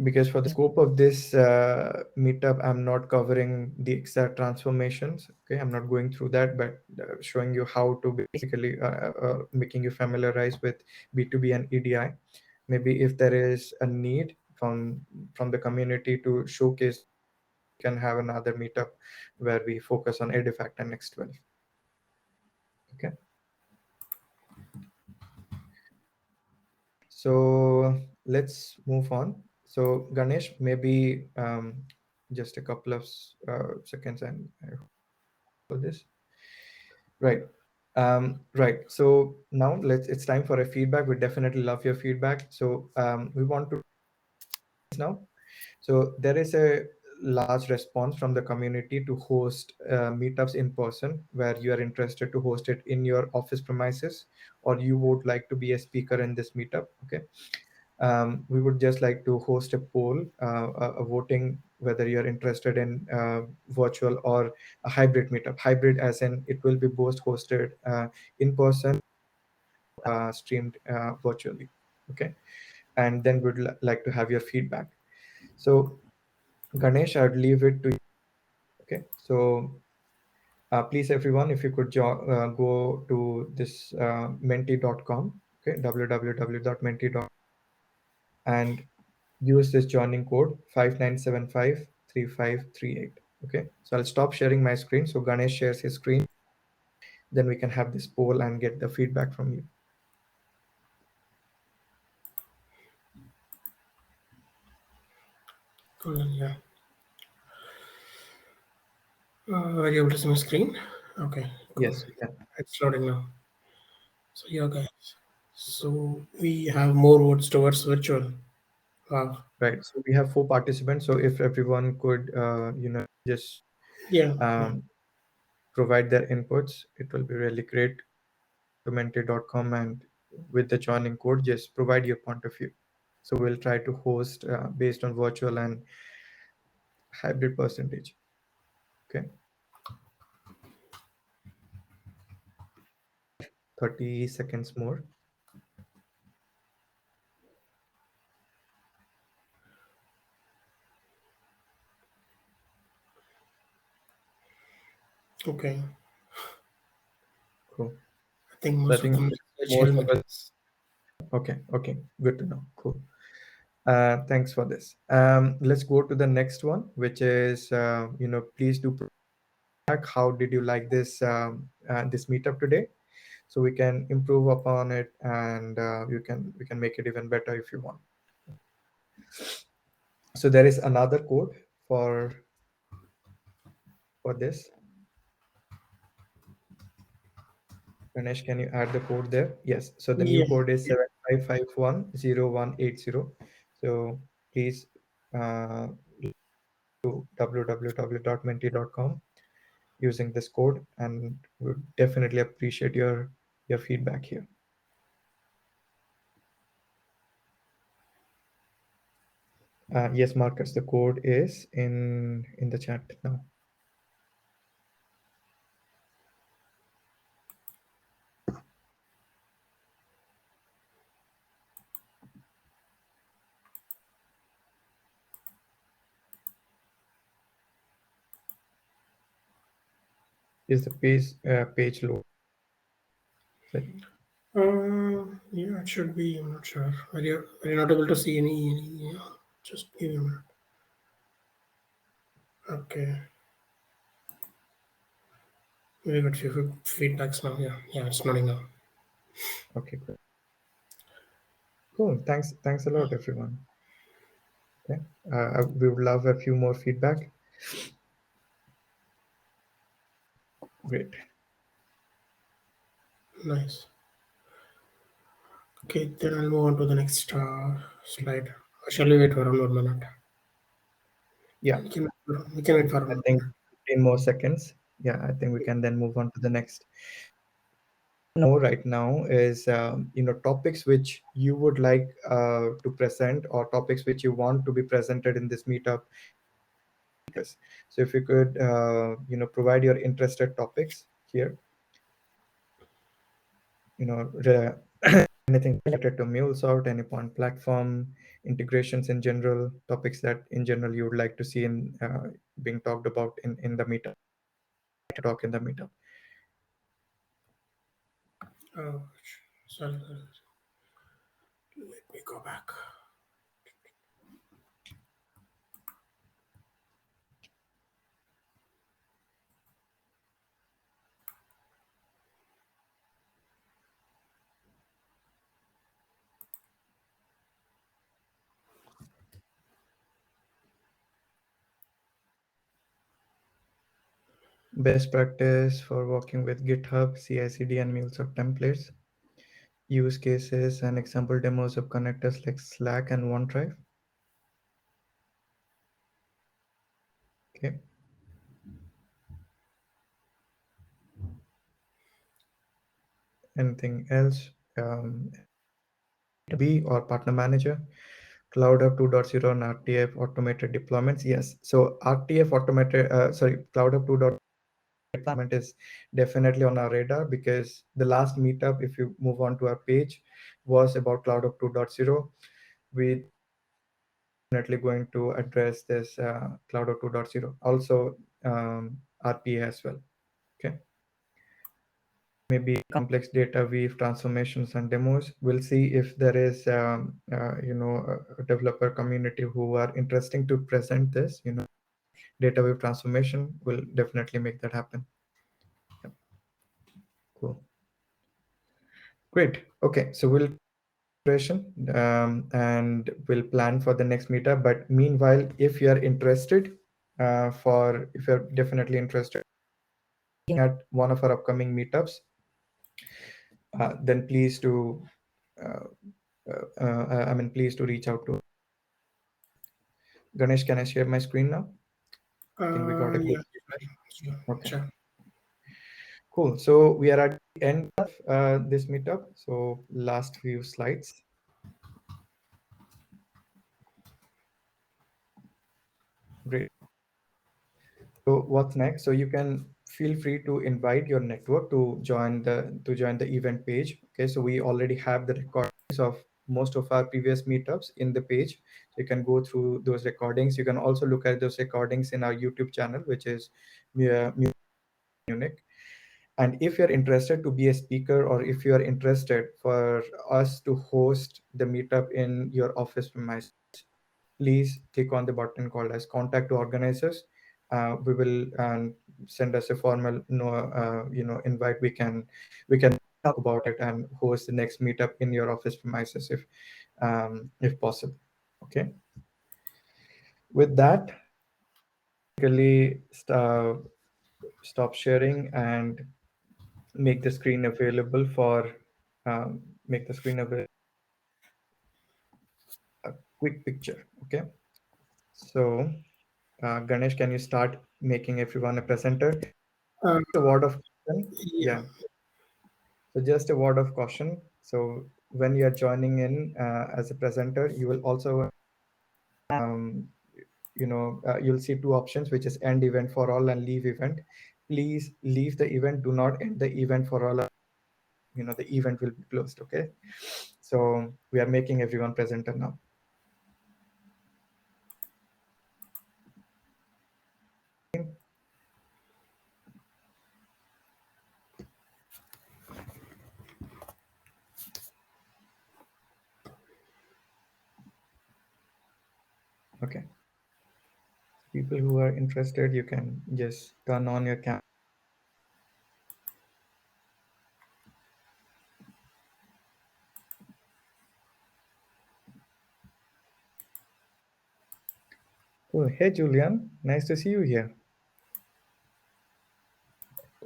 Speaker 1: Because for the scope of this meetup, I'm not covering the exact transformations. Okay, I'm not going through that, but showing you how to basically making you familiarize with B2B and EDI. Maybe if there is a need from the community to showcase, we can have another meetup where we focus on Edifact and X12. Okay. So let's move on. So Ganesh, maybe just a couple of seconds, and I hope for this. Right. Right. So now it's time for a feedback. We definitely love your feedback. So we want to now. So there is a large response from the community to host meetups in person, where you are interested to host it in your office premises, or you would like to be a speaker in this meetup. Okay. We would just like to host a poll, a voting whether you're interested in virtual or a hybrid meetup. Hybrid as in it will be both hosted in person, streamed virtually. Okay, and then we'd like to have your feedback. So Ganesh, I'd leave it to you. Okay, so please everyone, if you could go to this menti.com. Okay, www.menti.com, and use this joining code 59753538. Okay, so I'll stop sharing my screen so Ganesh shares his screen, then we can have this poll and get the feedback from you.
Speaker 2: Cool, yeah. Are you able to see my screen? Okay, cool.
Speaker 1: Yes, we can.
Speaker 2: It's loading now. So yeah, guys. So we have more votes towards virtual. Wow.
Speaker 1: Right, so we have 4 participants, so if everyone could just
Speaker 2: Yeah.
Speaker 1: provide their inputs, it will be really great. To menti.com, and with the joining code, just provide your point of view. So we'll try to host based on virtual and hybrid percentage. Okay, 30 seconds more.
Speaker 2: Okay.
Speaker 1: Cool.
Speaker 2: I think
Speaker 1: So I
Speaker 2: most of
Speaker 1: think
Speaker 2: them
Speaker 1: most
Speaker 2: virtual
Speaker 1: of us.
Speaker 2: meetings.
Speaker 1: Okay, good to know. Cool. Thanks for this. Let's go to the next one, which is please do back. How did you like this meetup today? So we can improve upon it, and we can make it even better if you want. So there is another code for this. Ganesh, can you add the code there? Yes. So the new
Speaker 2: Yeah.
Speaker 1: code is 75510180. So please to www.menti.com using this code, and would definitely appreciate your feedback here. Yes, Marcus, the code is in the chat now. Is the page load?
Speaker 2: Yeah, it should be. I'm not sure. Are you not able to see any? Yeah, just give me a minute. Okay. We got few feedbacks now. Yeah, it's loading now.
Speaker 1: Okay, great. Cool. Thanks a lot, everyone. Okay. We would love a few more feedback. Great.
Speaker 2: Nice. Okay, then I'll move on to the next slide. Shall we wait for 1 minute?
Speaker 1: Yeah,
Speaker 2: We can wait for
Speaker 1: I
Speaker 2: 1 minute.
Speaker 1: think 15 more seconds. Yeah, I think we can then move on to the next. Know right now is topics which you would like to present, or topics which you want to be presented in this meetup. So if you could provide your interested topics here, anything related to MuleSoft, Anypoint platform, integrations in general, topics that in general you would like to see in being talked about in the meetup, to talk in the meetup.
Speaker 2: Oh, sorry. Let me go back.
Speaker 1: Best practice for working with GitHub, CI/CD, and MuleSoft templates. Use cases and example demos of connectors like Slack and OneDrive. Okay. Anything else? B or partner manager, Cloud Hub 2.0 and RTF automated deployments. Yes. So RTF automated, Cloud Hub 2.0 deployment is definitely on our radar, because the last meetup, if you move on to our page, was about Cloud Hub 2.0. We definitely going to address this Cloud Hub 2.0, also RPA as well. Okay. Maybe complex data weave transformations and demos. We'll see if there is a developer community who are interesting to present this. Data weave transformation will definitely make that happen. Yep. Cool. Great. Okay, so we'll and we'll plan for the next meetup. But meanwhile, if you are interested, if you're definitely interested at one of our upcoming meetups, then please to uh, please to reach out to Ganesh. Can I share my screen now? I think we got a good.
Speaker 2: Yeah, sure.
Speaker 1: Okay,
Speaker 2: Sure.
Speaker 1: cool. So we are at the end of this meetup. So last few slides. Great. So what's next? So you can feel free to invite your network to join the event page. Okay, so we already have the recordings of most of our previous meetups in the page. So you can go through those recordings. You can also look at those recordings in our YouTube channel, which is Munich. And if you're interested to be a speaker, or if you are interested for us to host the meetup in your office premises, please click on the button called as contact to organizers. We will send us a formal invite. We can talk about it and host the next meetup in your office premises if possible. Okay. With that, basically stop sharing and make the screen available for make the screen available a quick picture. Okay. So Ganesh, can you start making everyone a presenter?
Speaker 2: Uh,
Speaker 1: A word of caution.
Speaker 2: yeah.
Speaker 1: Yeah. So just a word of caution. So when you are joining in as a presenter, you will also, you'll see two options, which is end event for all and leave event. Please leave the event. Do not end the event for all. The event will be closed. Okay. So we are making everyone presenter now. Okay. People who are interested, you can just turn on your camera. Oh, hey, Julian. Nice to see you here.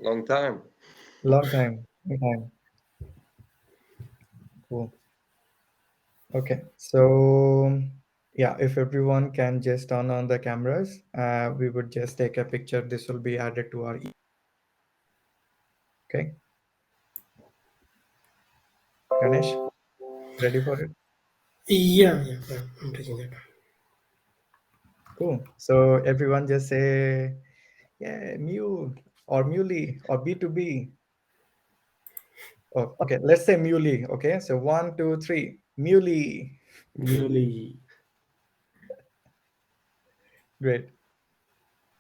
Speaker 5: Long time.
Speaker 1: Long time. Long time. Cool. Okay. So yeah, if everyone can just turn on the cameras, we would just take a picture. This will be added to our. Okay. Ganesh, ready for it?
Speaker 2: Yeah, I'm taking that.
Speaker 1: Cool. So everyone just say, yeah, Mule or Muley or B2B. Oh, okay. Let's say Muley. Okay. So 1, 2, 3. Muley.
Speaker 6: Muley.
Speaker 1: Great.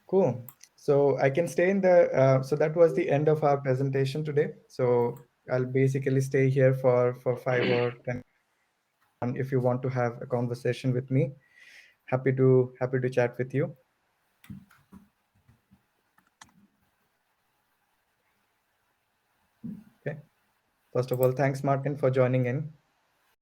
Speaker 1: Cool. So I can stay in the. So that was the end of our presentation today. So I'll basically stay here for 5 or 10. And if you want to have a conversation with me, happy to chat with you. Okay. First of all, thanks Martin for joining in.